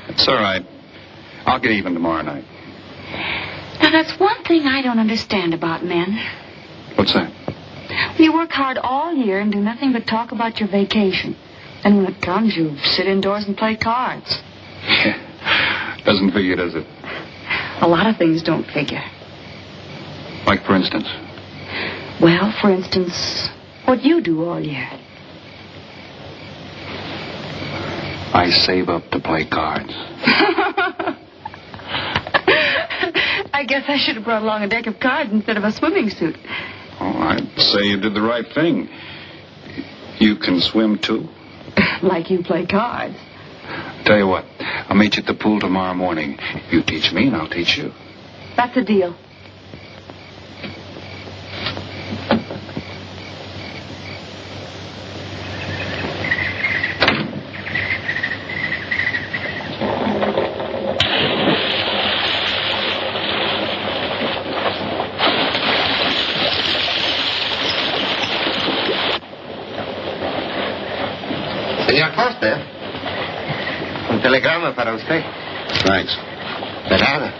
It's all right. I'll get even tomorrow night. Now, that's one thing I don't understand about men. What's that? You work hard all year and do nothing but talk about your vacation. And when it comes, you sit indoors and play cards. Doesn't figure, does it? A lot of things don't figure. Like, for instance? Well, for instance, what you do all year. I save up to play cards. I guess I should have brought along a deck of cards instead of a swimming suit. Oh, I'd say you did the right thing. You can swim, too. Like you play cards. Tell you what, I'll meet you at the pool tomorrow morning. You teach me and I'll teach you. That's a deal. Señor Foster, un telegrama para usted. Thanks. De nada.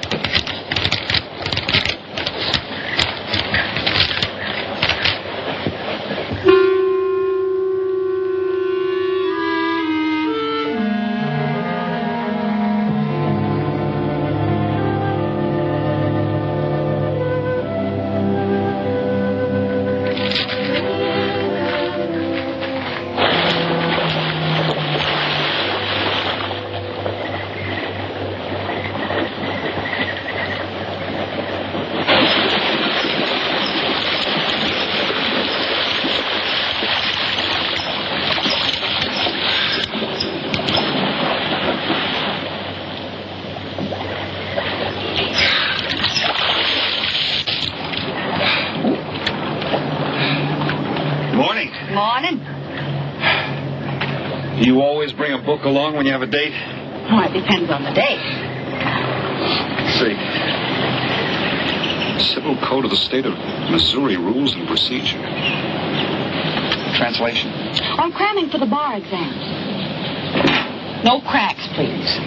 Morning. You always bring a book along when you have a date? Well, it depends on the date. Let's see. Civil Code of the State of Missouri Rules and Procedure. Translation? I'm cramming for the bar exams. No cracks, please.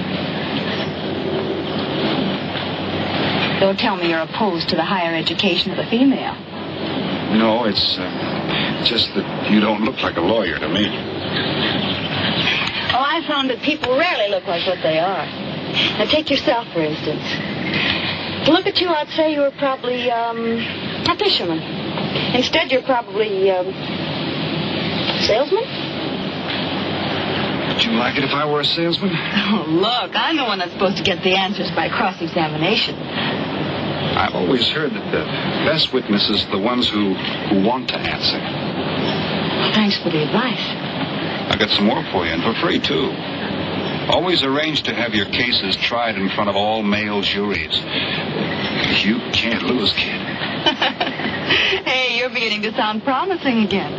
Don't tell me you're opposed to the higher education of the female. No, it's just that you don't look like a lawyer to me. Oh, I found that people rarely look like what they are. Now, take yourself, for instance. To look at you, I'd say you were probably, a fisherman. Instead, you're probably, salesman? Would you like it if I were a salesman? Oh, look, I'm the one that's supposed to get the answers by cross-examination. I've always heard that the best witnesses are the ones who want to answer. Thanks for the advice. I got some more for you, and for free, too. Always arrange to have your cases tried in front of all male juries. You can't lose, kid. Hey, you're beginning to sound promising again.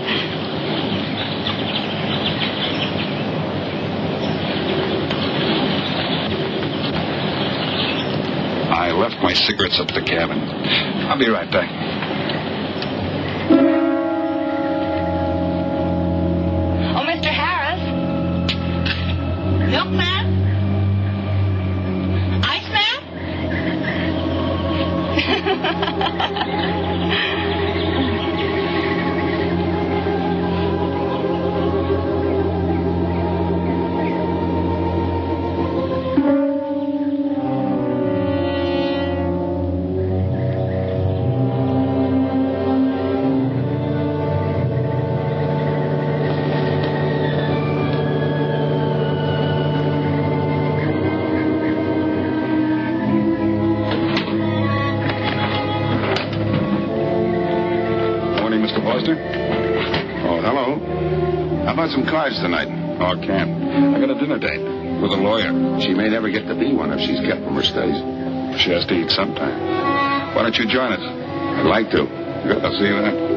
I left my cigarettes up at the cabin. I'll be right back. Oh, Mr. Harris? Milkman? Iceman? Oh, hello. How about some cards tonight? Oh, I can't. I got a dinner date with a lawyer. She may never get to be one if she's kept from her studies. She has to eat sometime. Why don't you join us? I'd like to. Good. I'll see you then.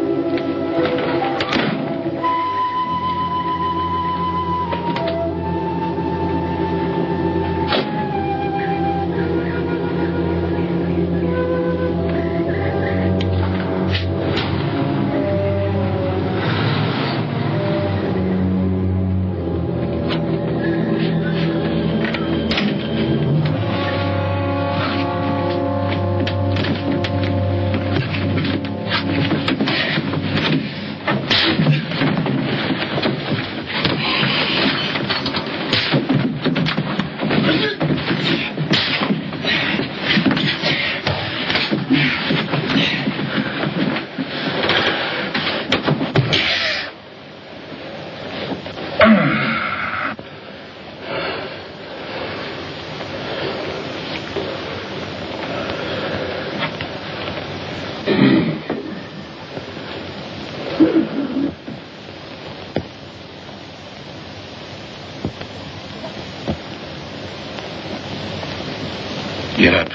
Get up.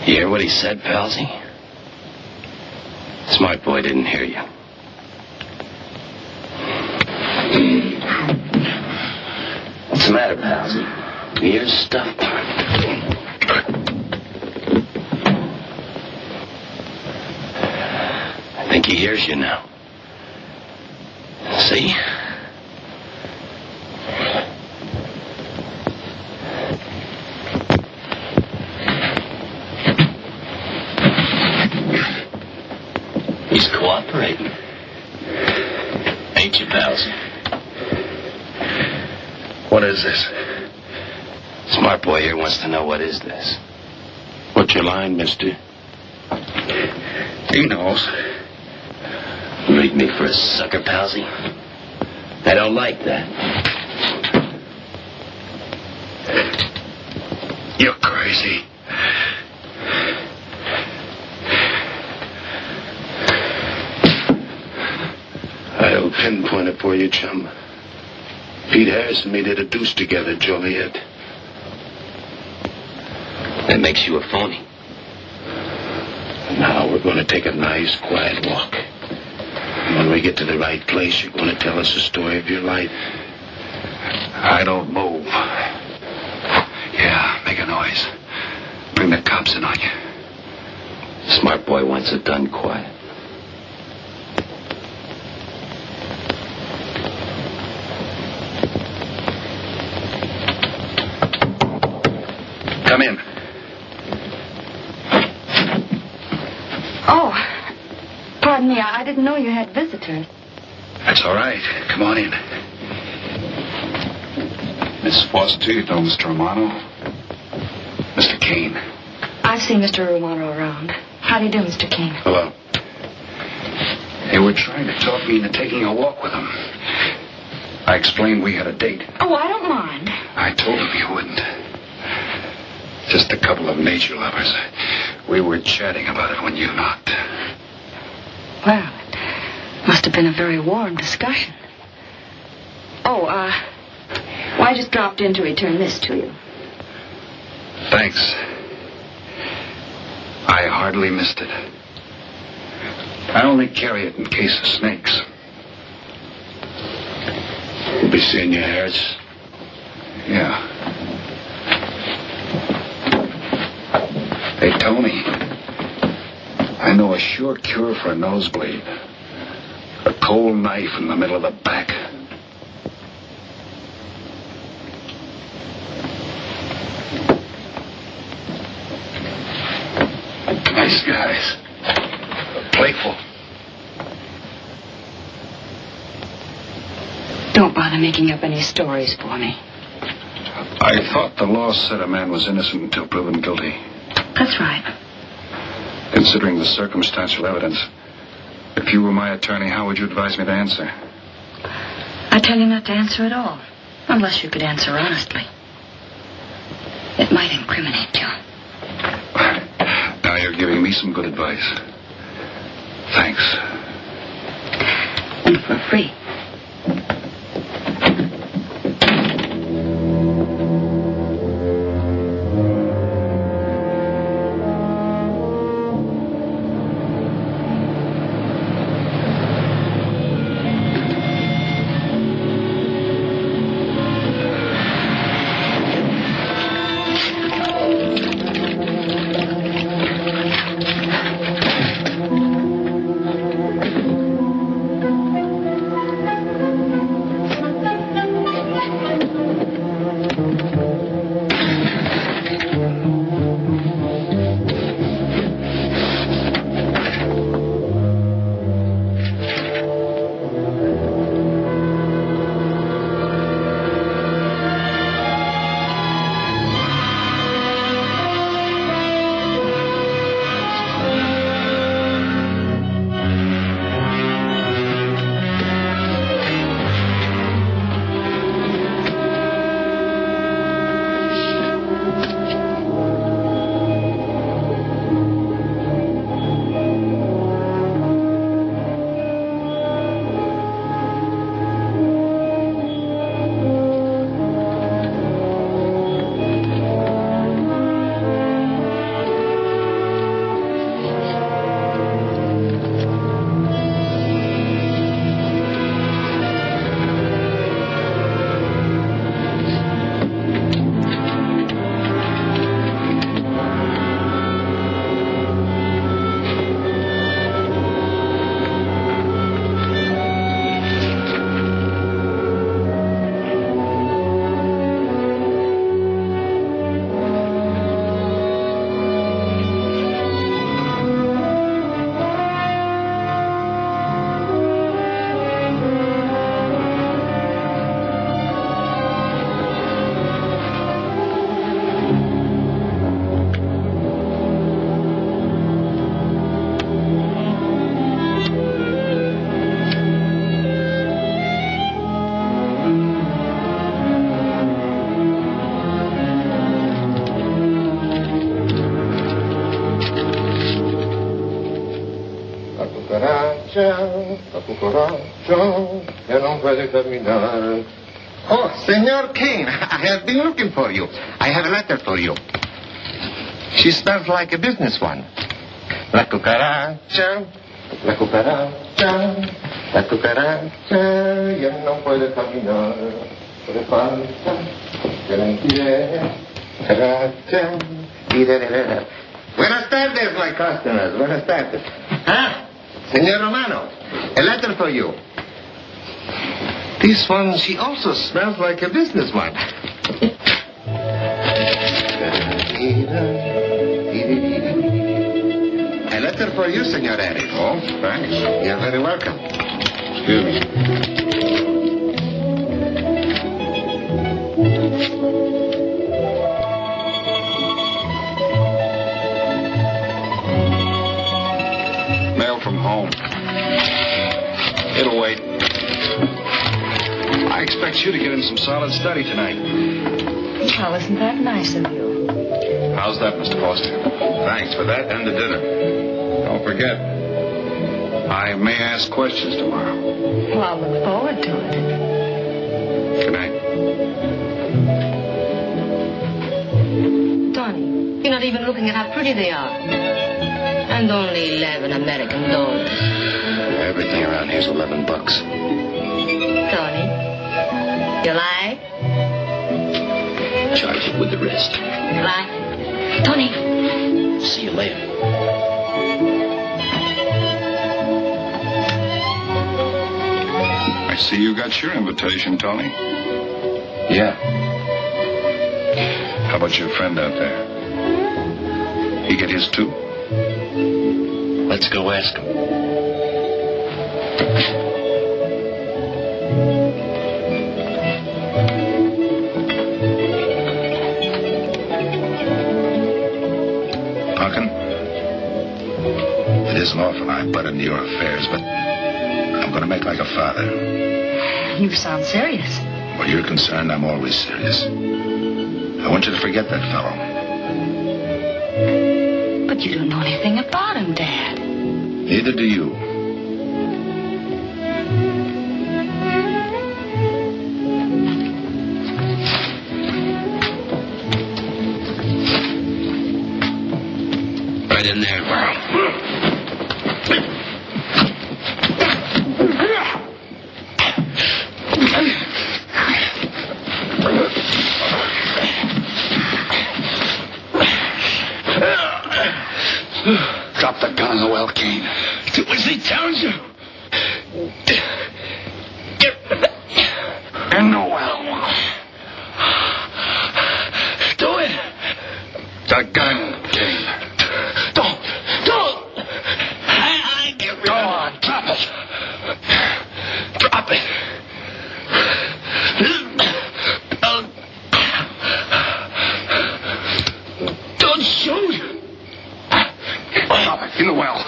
You hear what he said, Palsy? Smart boy didn't hear you. What's the matter, Palsy? Ears stuffed? I think he hears you now. See? He's cooperating. Ain't you, Palsy? What is this? Smart boy here wants to know what is this. What's your line, mister? He knows. Read me for a sucker, Palsy? I don't like that. You're crazy. I'll pinpoint it for you, chum. Pete Harris and me did a deuce together, Joliet. That makes you a phony. Now we're going to take a nice, quiet walk. When we get to the right place, you're going to tell us the story of your life. I don't move. Yeah, make a noise. Bring the cops in on you. Smart boy wants it done quiet. Come in. Oh, pardon me. I didn't know you had visitors. That's all right. Come on in. Miss Foster, you know Mr. Romano. Mr. Kane. I've seen Mr. Romano around. How do you do, Mr. Kane? Hello. They were trying to talk me into taking a walk with them. I explained we had a date. Oh, I don't mind. I told them you wouldn't. Just a couple of nature lovers. We were chatting about it when you knocked. Well, it must have been a very warm discussion. Oh, well, I just dropped in to return this to you. Thanks. I hardly missed it. I only carry it in case of snakes. We'll be seeing you, Harris. Yeah. Hey, Tony. I know a sure cure for a nosebleed. A cold knife in the middle of the back. Nice guys. Playful. Don't bother making up any stories for me. I thought the law said a man was innocent until proven guilty. That's right. Considering the circumstantial evidence, if you were my attorney, how would you advise me to answer? I tell you not to answer at all, unless you could answer honestly. It might incriminate you. Now you're giving me some good advice. Thanks. And for free. La cucaracha ya no puede caminar. Oh, Senor Kane, I have been looking for you. I have a letter for you. She smells like a business one. La cucaracha, La cucaracha ya no puede caminar. Puede falta que la impide. Cucaracha. Buenas tardes, my customers. Buenas tardes. Ah, Señor Romano, a letter for you. This one, she also smells like a businessman. A letter for you, Senor Harris. Oh, thanks. You're very welcome. Excuse me. Mail from home. It'll wait. I expect you to get in some solid study tonight. Well, isn't that nice of you? How's that, Mr. Foster? Thanks for that and the dinner. Don't forget, I may ask questions tomorrow. Well, I'll look forward to it. Good night. Tony, you're not even looking at how pretty they are. And only 11 American dollars. Everything around here's $11. Tony, you like? Charge it with the rest. Like? Tony. See you later. I see you got your invitation, Tony. Yeah. How about your friend out there? He get his too? Let's go ask him. Punkin, it isn't often I butt into your affairs, but I'm going to make like a father. You sound serious. Where you're concerned, I'm always serious. I want you to forget that fellow. But you don't know anything about him, Dad. Neither do you. Right in there. Drop the gun in the well, Kane. Do as he tells you. In the well. Do it. The gun, Kane. Don't. I get rid Go of on, drop it. Drop it. Don't shoot. Drop it. In the well.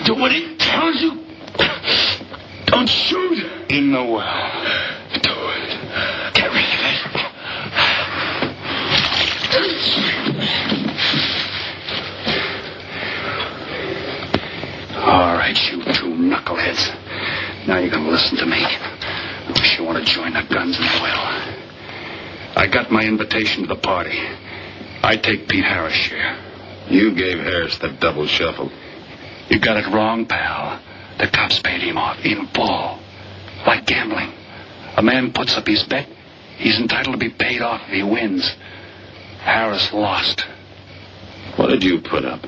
Do what he tells you. Don't shoot. In the well. Do it. Get rid of it. All right, you two knuckleheads. Now you're going to listen to me. I wish you want to join the guns in the well. I got my invitation to the party. I take Pete Harris' share. You gave Harris the double shuffle. You got it wrong, pal. The cops paid him off in full. Like gambling. A man puts up his bet, he's entitled to be paid off if he wins. Harris lost. What did you put up?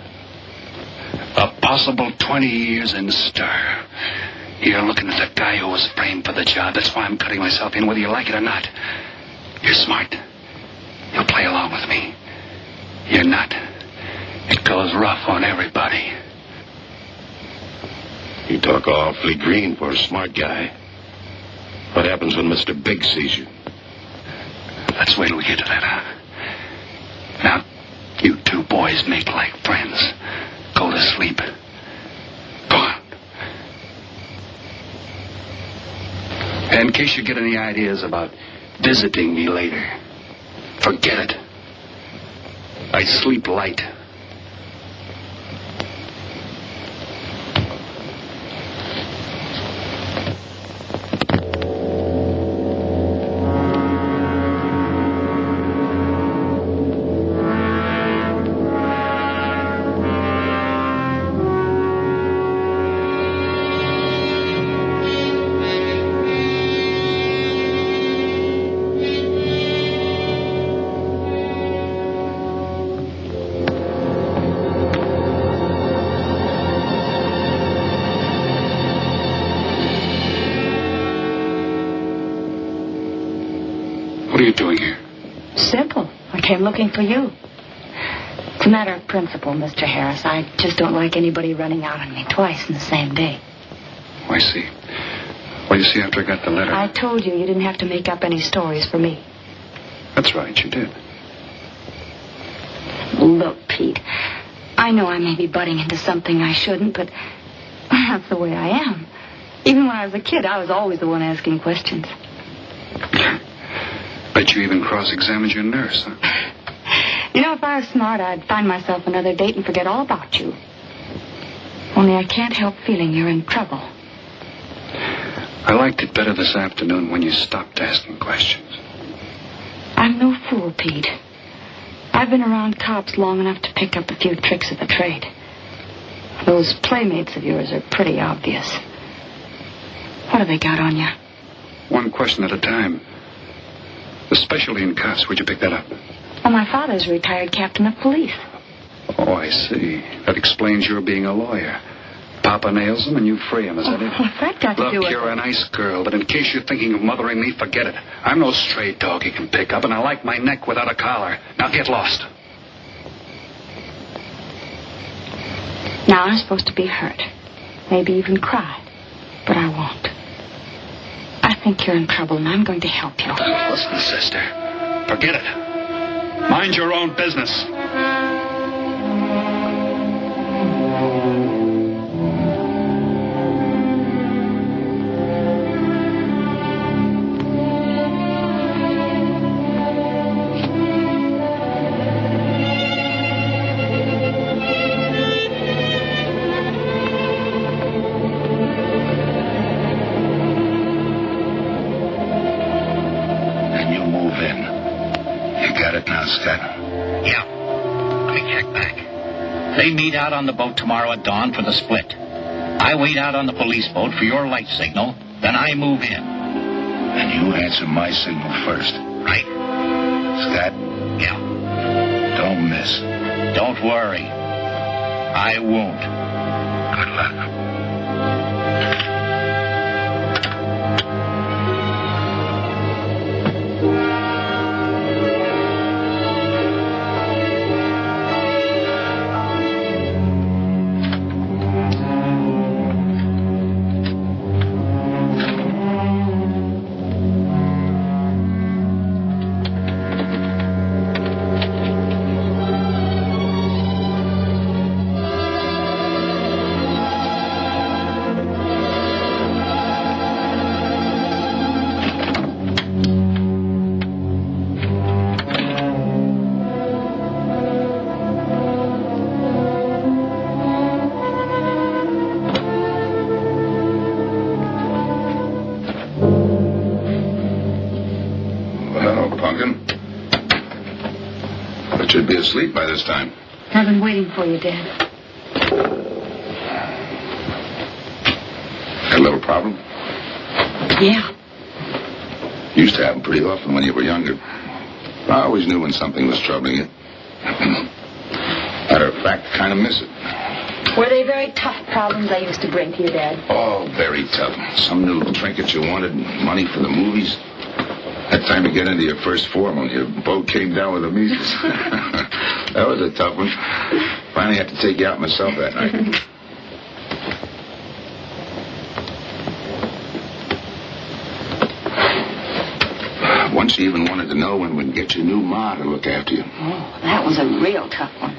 A possible 20 years in stir. You're looking at the guy who was framed for the job. That's why I'm cutting myself in, whether you like it or not. You're smart. You'll play along with me. You're not. It goes rough on everybody. You talk awfully green for a smart guy. What happens when Mr. Big sees you? Let's wait till we get to that, huh? Now, you two boys make like friends. Go to sleep. Go on. And in case you get any ideas about visiting me later, forget it. I sleep light. What are you doing here? Simple. I came looking for you. It's a matter of principle, Mr. Harris. I just don't like anybody running out on me twice in the same day. Oh, I see. Well, you see, after I got the letter... I told you you didn't have to make up any stories for me. That's right, you did. Look, Pete, I know I may be butting into something I shouldn't, but that's the way I am. Even when I was a kid, I was always the one asking questions. Bet you even cross-examined your nurse, huh? You know, if I was smart, I'd find myself another date and forget all about you. Only I can't help feeling you're in trouble. I liked it better this afternoon when you stopped asking questions. I'm no fool, Pete. I've been around cops long enough to pick up a few tricks of the trade. Those playmates of yours are pretty obvious. What have they got on you? One question at a time. Especially in cuffs. Where'd you pick that up? Well, my father's a retired captain of police. Oh, I see. That explains your being a lawyer. Papa nails them and you free him, is that it? What's that got to do with Look, you're it? a nice girl, but in case you're thinking of mothering me, forget it. I'm no stray dog you can pick up, and I like my neck without a collar. Now get lost. Now I'm supposed to be hurt. Maybe even cry. But I won't. I think you're in trouble, and I'm going to help you. Listen, sister. Forget it. Mind your own business. Yeah. Let me check back. They meet out on the boat tomorrow at dawn for the split. I wait out on the police boat for your light signal, then I move in. And you answer my signal first. Right? Scott? Yeah. Don't miss. Don't worry. I won't. Good luck. Should be asleep by this time. I've been waiting for you, Dad. Got a little problem? Yeah. Used to happen pretty often when you were younger. I always knew when something was troubling you. Matter of fact, kind of miss it. Were they very tough problems I used to bring to you, Dad? Oh, very tough. Some new trinket you wanted, money for the movies. That time to get into your first form when your boat came down with the measles. That was a tough one. Finally had to take you out myself that night. Once you even wanted to know when we'd get your new ma to look after you. Oh, that was a real tough one.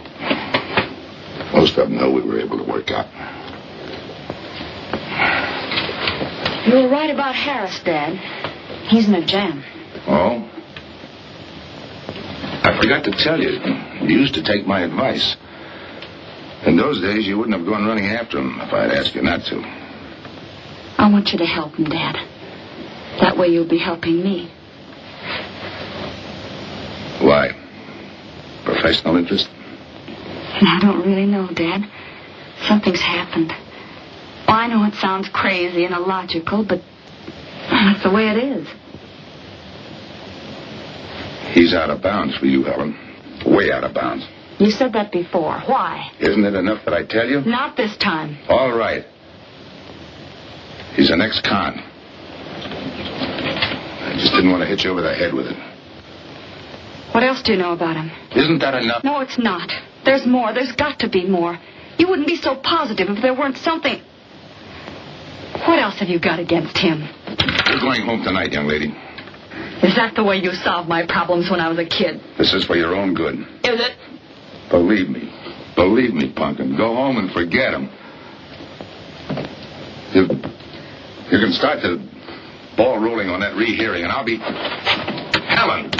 Most of them know we were able to work out. You were right about Harris, Dad. He's in a jam. Oh? I forgot to tell you. You used to take my advice. In those days, you wouldn't have gone running after him if I'd asked you not to. I want you to help him, Dad. That way you'll be helping me. Why? Professional interest? I don't really know, Dad. Something's happened. Well, I know it sounds crazy and illogical, but that's the way it is. He's out of bounds for you, Helen. Way out of bounds. You said that before. Why? Isn't it enough that I tell you? Not this time. All right. He's an ex-con. I just didn't want to hit you over the head with it. What else do you know about him? Isn't that enough? No, it's not. There's more. There's got to be more. You wouldn't be so positive if there weren't something... What else have you got against him? You're going home tonight, young lady. Is that the way you solved my problems when I was a kid? This is for your own good. Is it? Believe me. Believe me, Punkin. Go home and forget him. You can start the ball rolling on that rehearing, and I'll be... Helen!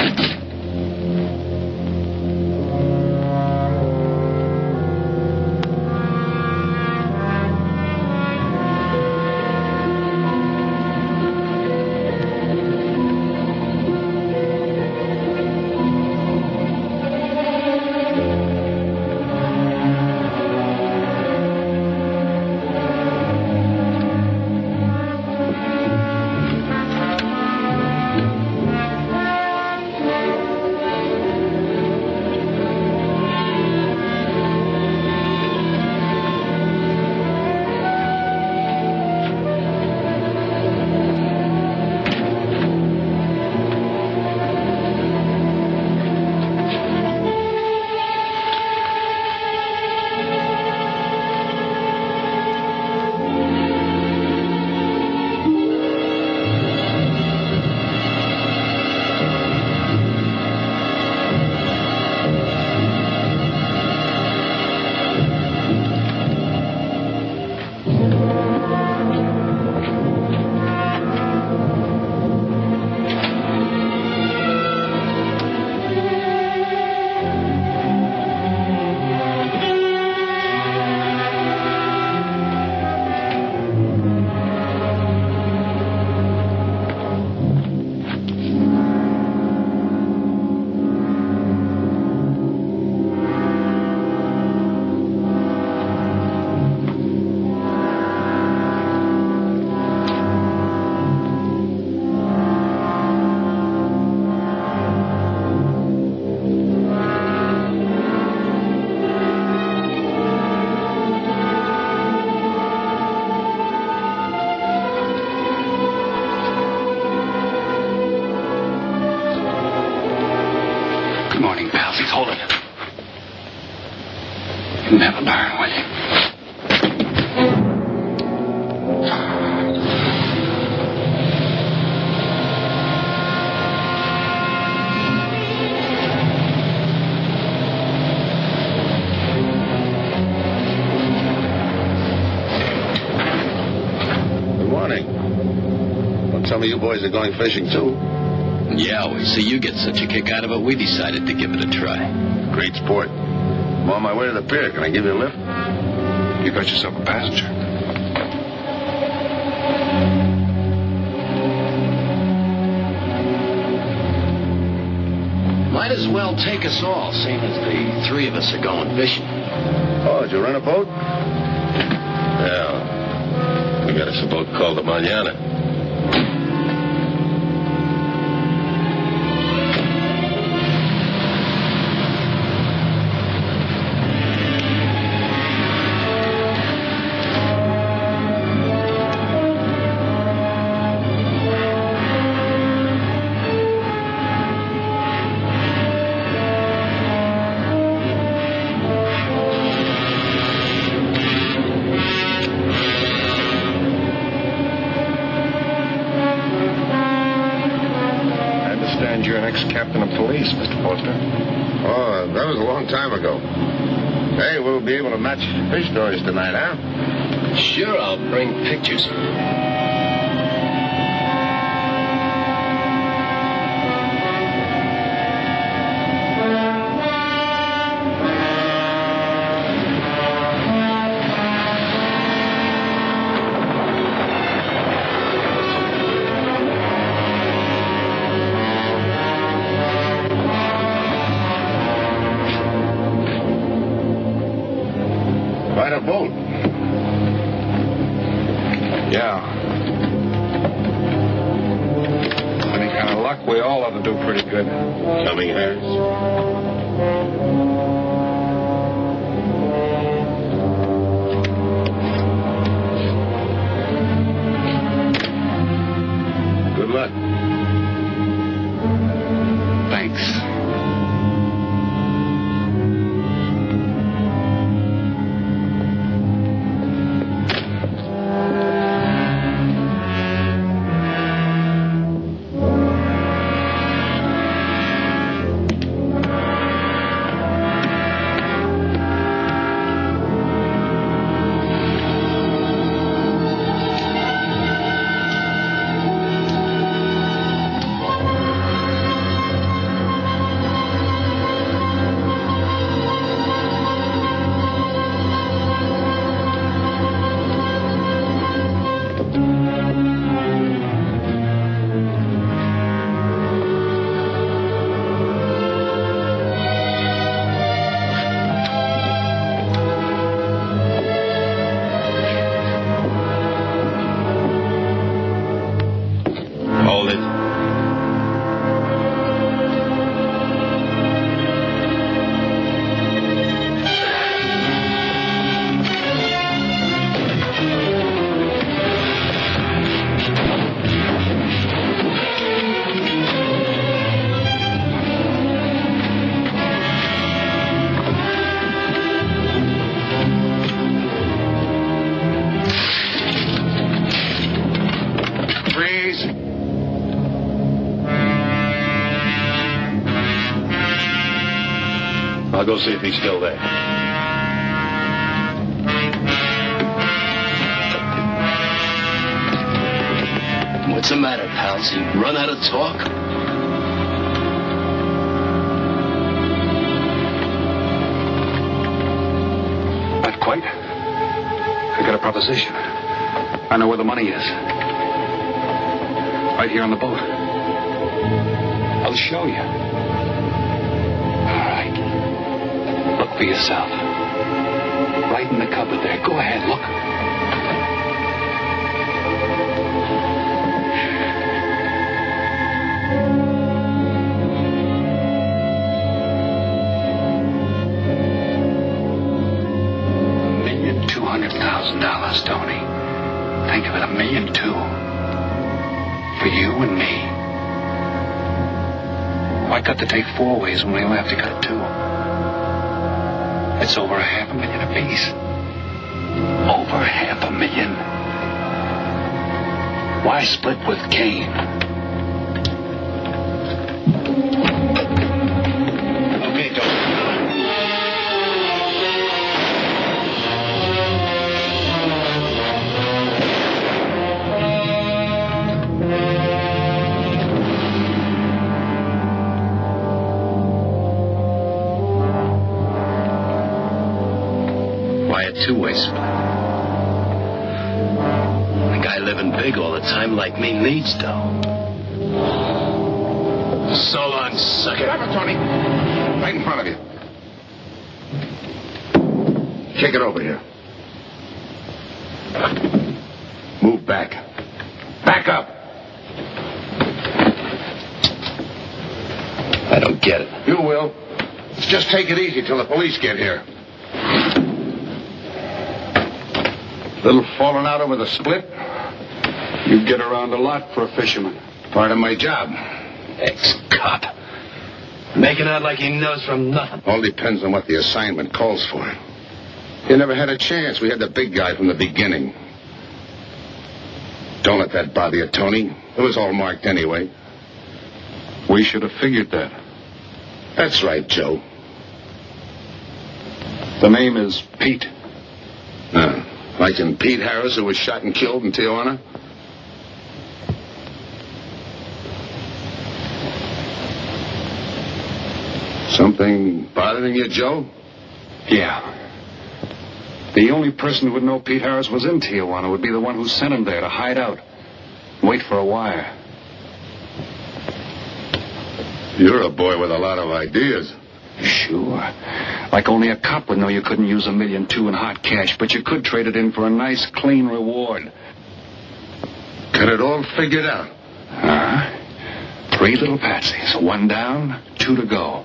Good morning, pals. He's holding it. You'll never learn, will you? Good morning. Well, some of you boys are going fishing, too. Yeah, we see you get such a kick out of it, we decided to give it a try. Great sport. I'm on my way to the pier. Can I give you a lift? You got yourself a passenger. Might as well take us all, seeing as the three of us are going fishing. Oh, did you rent a boat? Yeah. We got us a boat called the Mañana. You're an ex-captain of police, Mr. Foster. Oh, that was a long time ago. Hey, we'll be able to match fish stories tonight, huh? Sure, I'll bring pictures. Quite a boat. Yeah. Any kind of luck, we all ought to do pretty good. Coming, Harris? Good luck. Thanks. I'll go see if he's still there. What's the matter, pals? You run out of talk? Not quite. I got a proposition. I know where the money is. Right here on the boat. I'll show you. All right. Look for yourself. Right in the cupboard there. Go ahead, look. $1,200,000, Tony. Think of it, $1.2 million. For you and me. Why cut the tape 4 ways when we only have to cut 2? It's over $500,000 apiece. Over $500,000. Why split with Kane? Okay, Tony. Two-way split. A guy living big all the time like me needs dough. So long, sucker. Grab it, Tony. Right in front of you. Kick it over here. Move back. Back up. I don't get it. You will. Let's just take it easy till the police get here. Little falling out over the split? You get around a lot for a fisherman. Part of my job. Ex-cop. Making out like he knows from nothing. All depends on what the assignment calls for. You never had a chance. We had the big guy from the beginning. Don't let that bother you, Tony. It was all marked anyway. We should have figured that. That's right, Joe. The name is Pete. Like in Pete Harris, who was shot and killed in Tijuana? Something bothering you, Joe? Yeah. The only person who would know Pete Harris was in Tijuana would be the one who sent him there to hide out. Wait for a wire. You're a boy with a lot of ideas. Sure. Like only a cop would know you couldn't use $1.2 million in hot cash, but you could trade it in for a nice, clean reward. Got it all figured out. 3 little patsies. 1 down, 2 to go.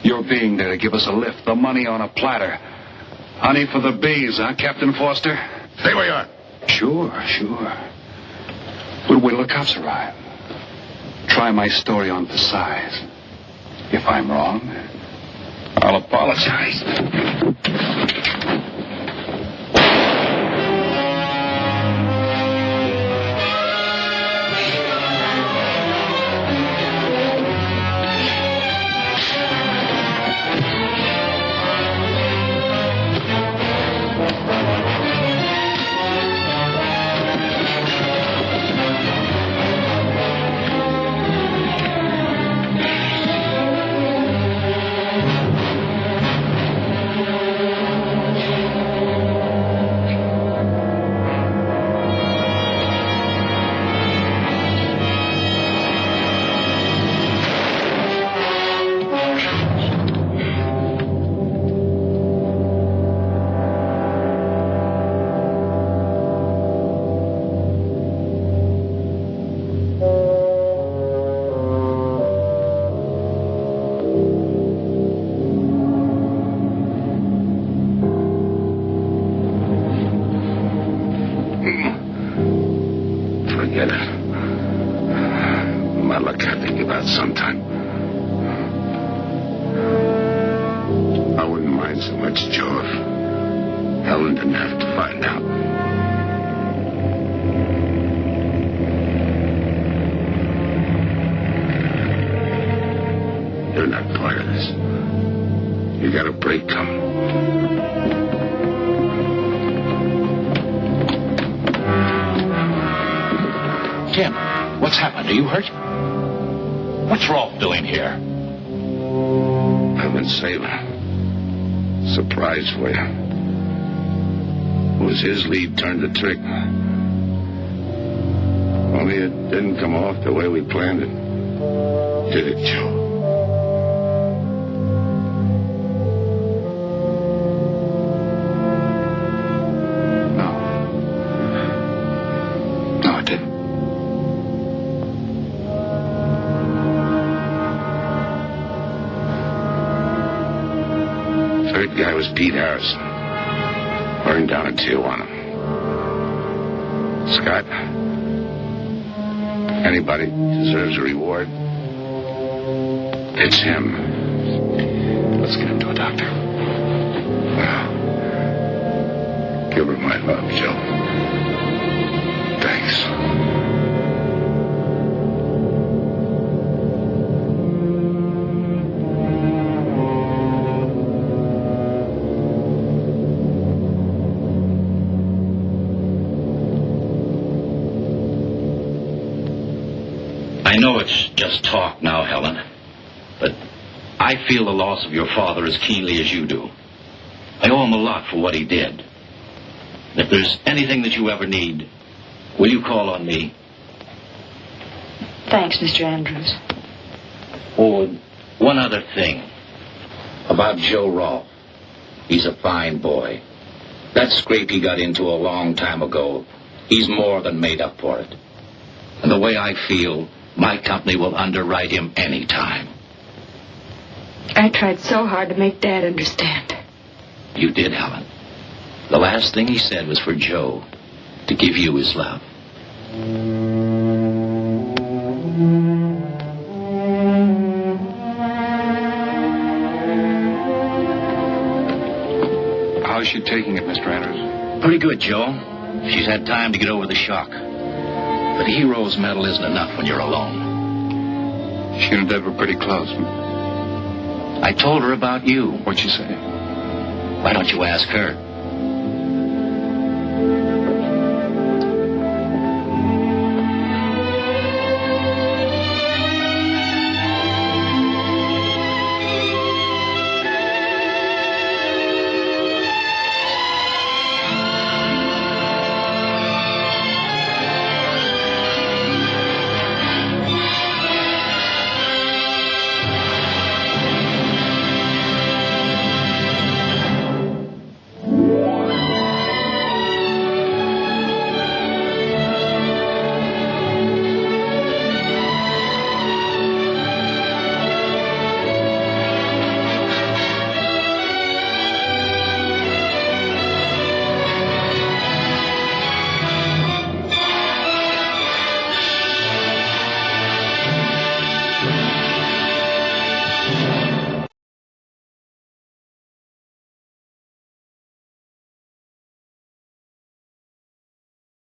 Your being there to give us a lift. The money on a platter. Honey for the bees, huh, Captain Foster? Stay where you are. Sure. We'll wait till the cops arrive. Try my story on for size. If I'm wrong, I'll apologize. Sometime. I wouldn't mind so much, Joe, if Helen didn't have to find out. You're not part of this. You got a break coming. Tim, what's happened? Are you hurt? What's Rolfe doing here? I've been saving. Surprise for you. It was his lead turned the trick. Only it didn't come off the way we planned it. Did it, Joe? No, it didn't. Third guy was Pete Harrison. Burned down in Tijuana. Scott, anybody deserves a reward. It's him. Let's get him to a doctor. Well, give her my love, Joe. Thanks. I know it's just talk now, Helen, but I feel the loss of your father as keenly as you do. I owe him a lot for what he did. If there's anything that you ever need, will you call on me? Thanks, Mr. Andrews. Oh, one other thing. About Joe Rolfe. He's a fine boy. That scrape he got into a long time ago, he's more than made up for it. And the way I feel, my company will underwrite him any time. I tried so hard to make Dad understand. You did, Helen. The last thing he said was for Joe to give you his love. How's she taking it, Mr. Andrews? Pretty good, Joe. She's had time to get over the shock. But a hero's medal isn't enough when you're alone. She and Dad were pretty close. I told her about you. What'd she say? Why don't you ask her?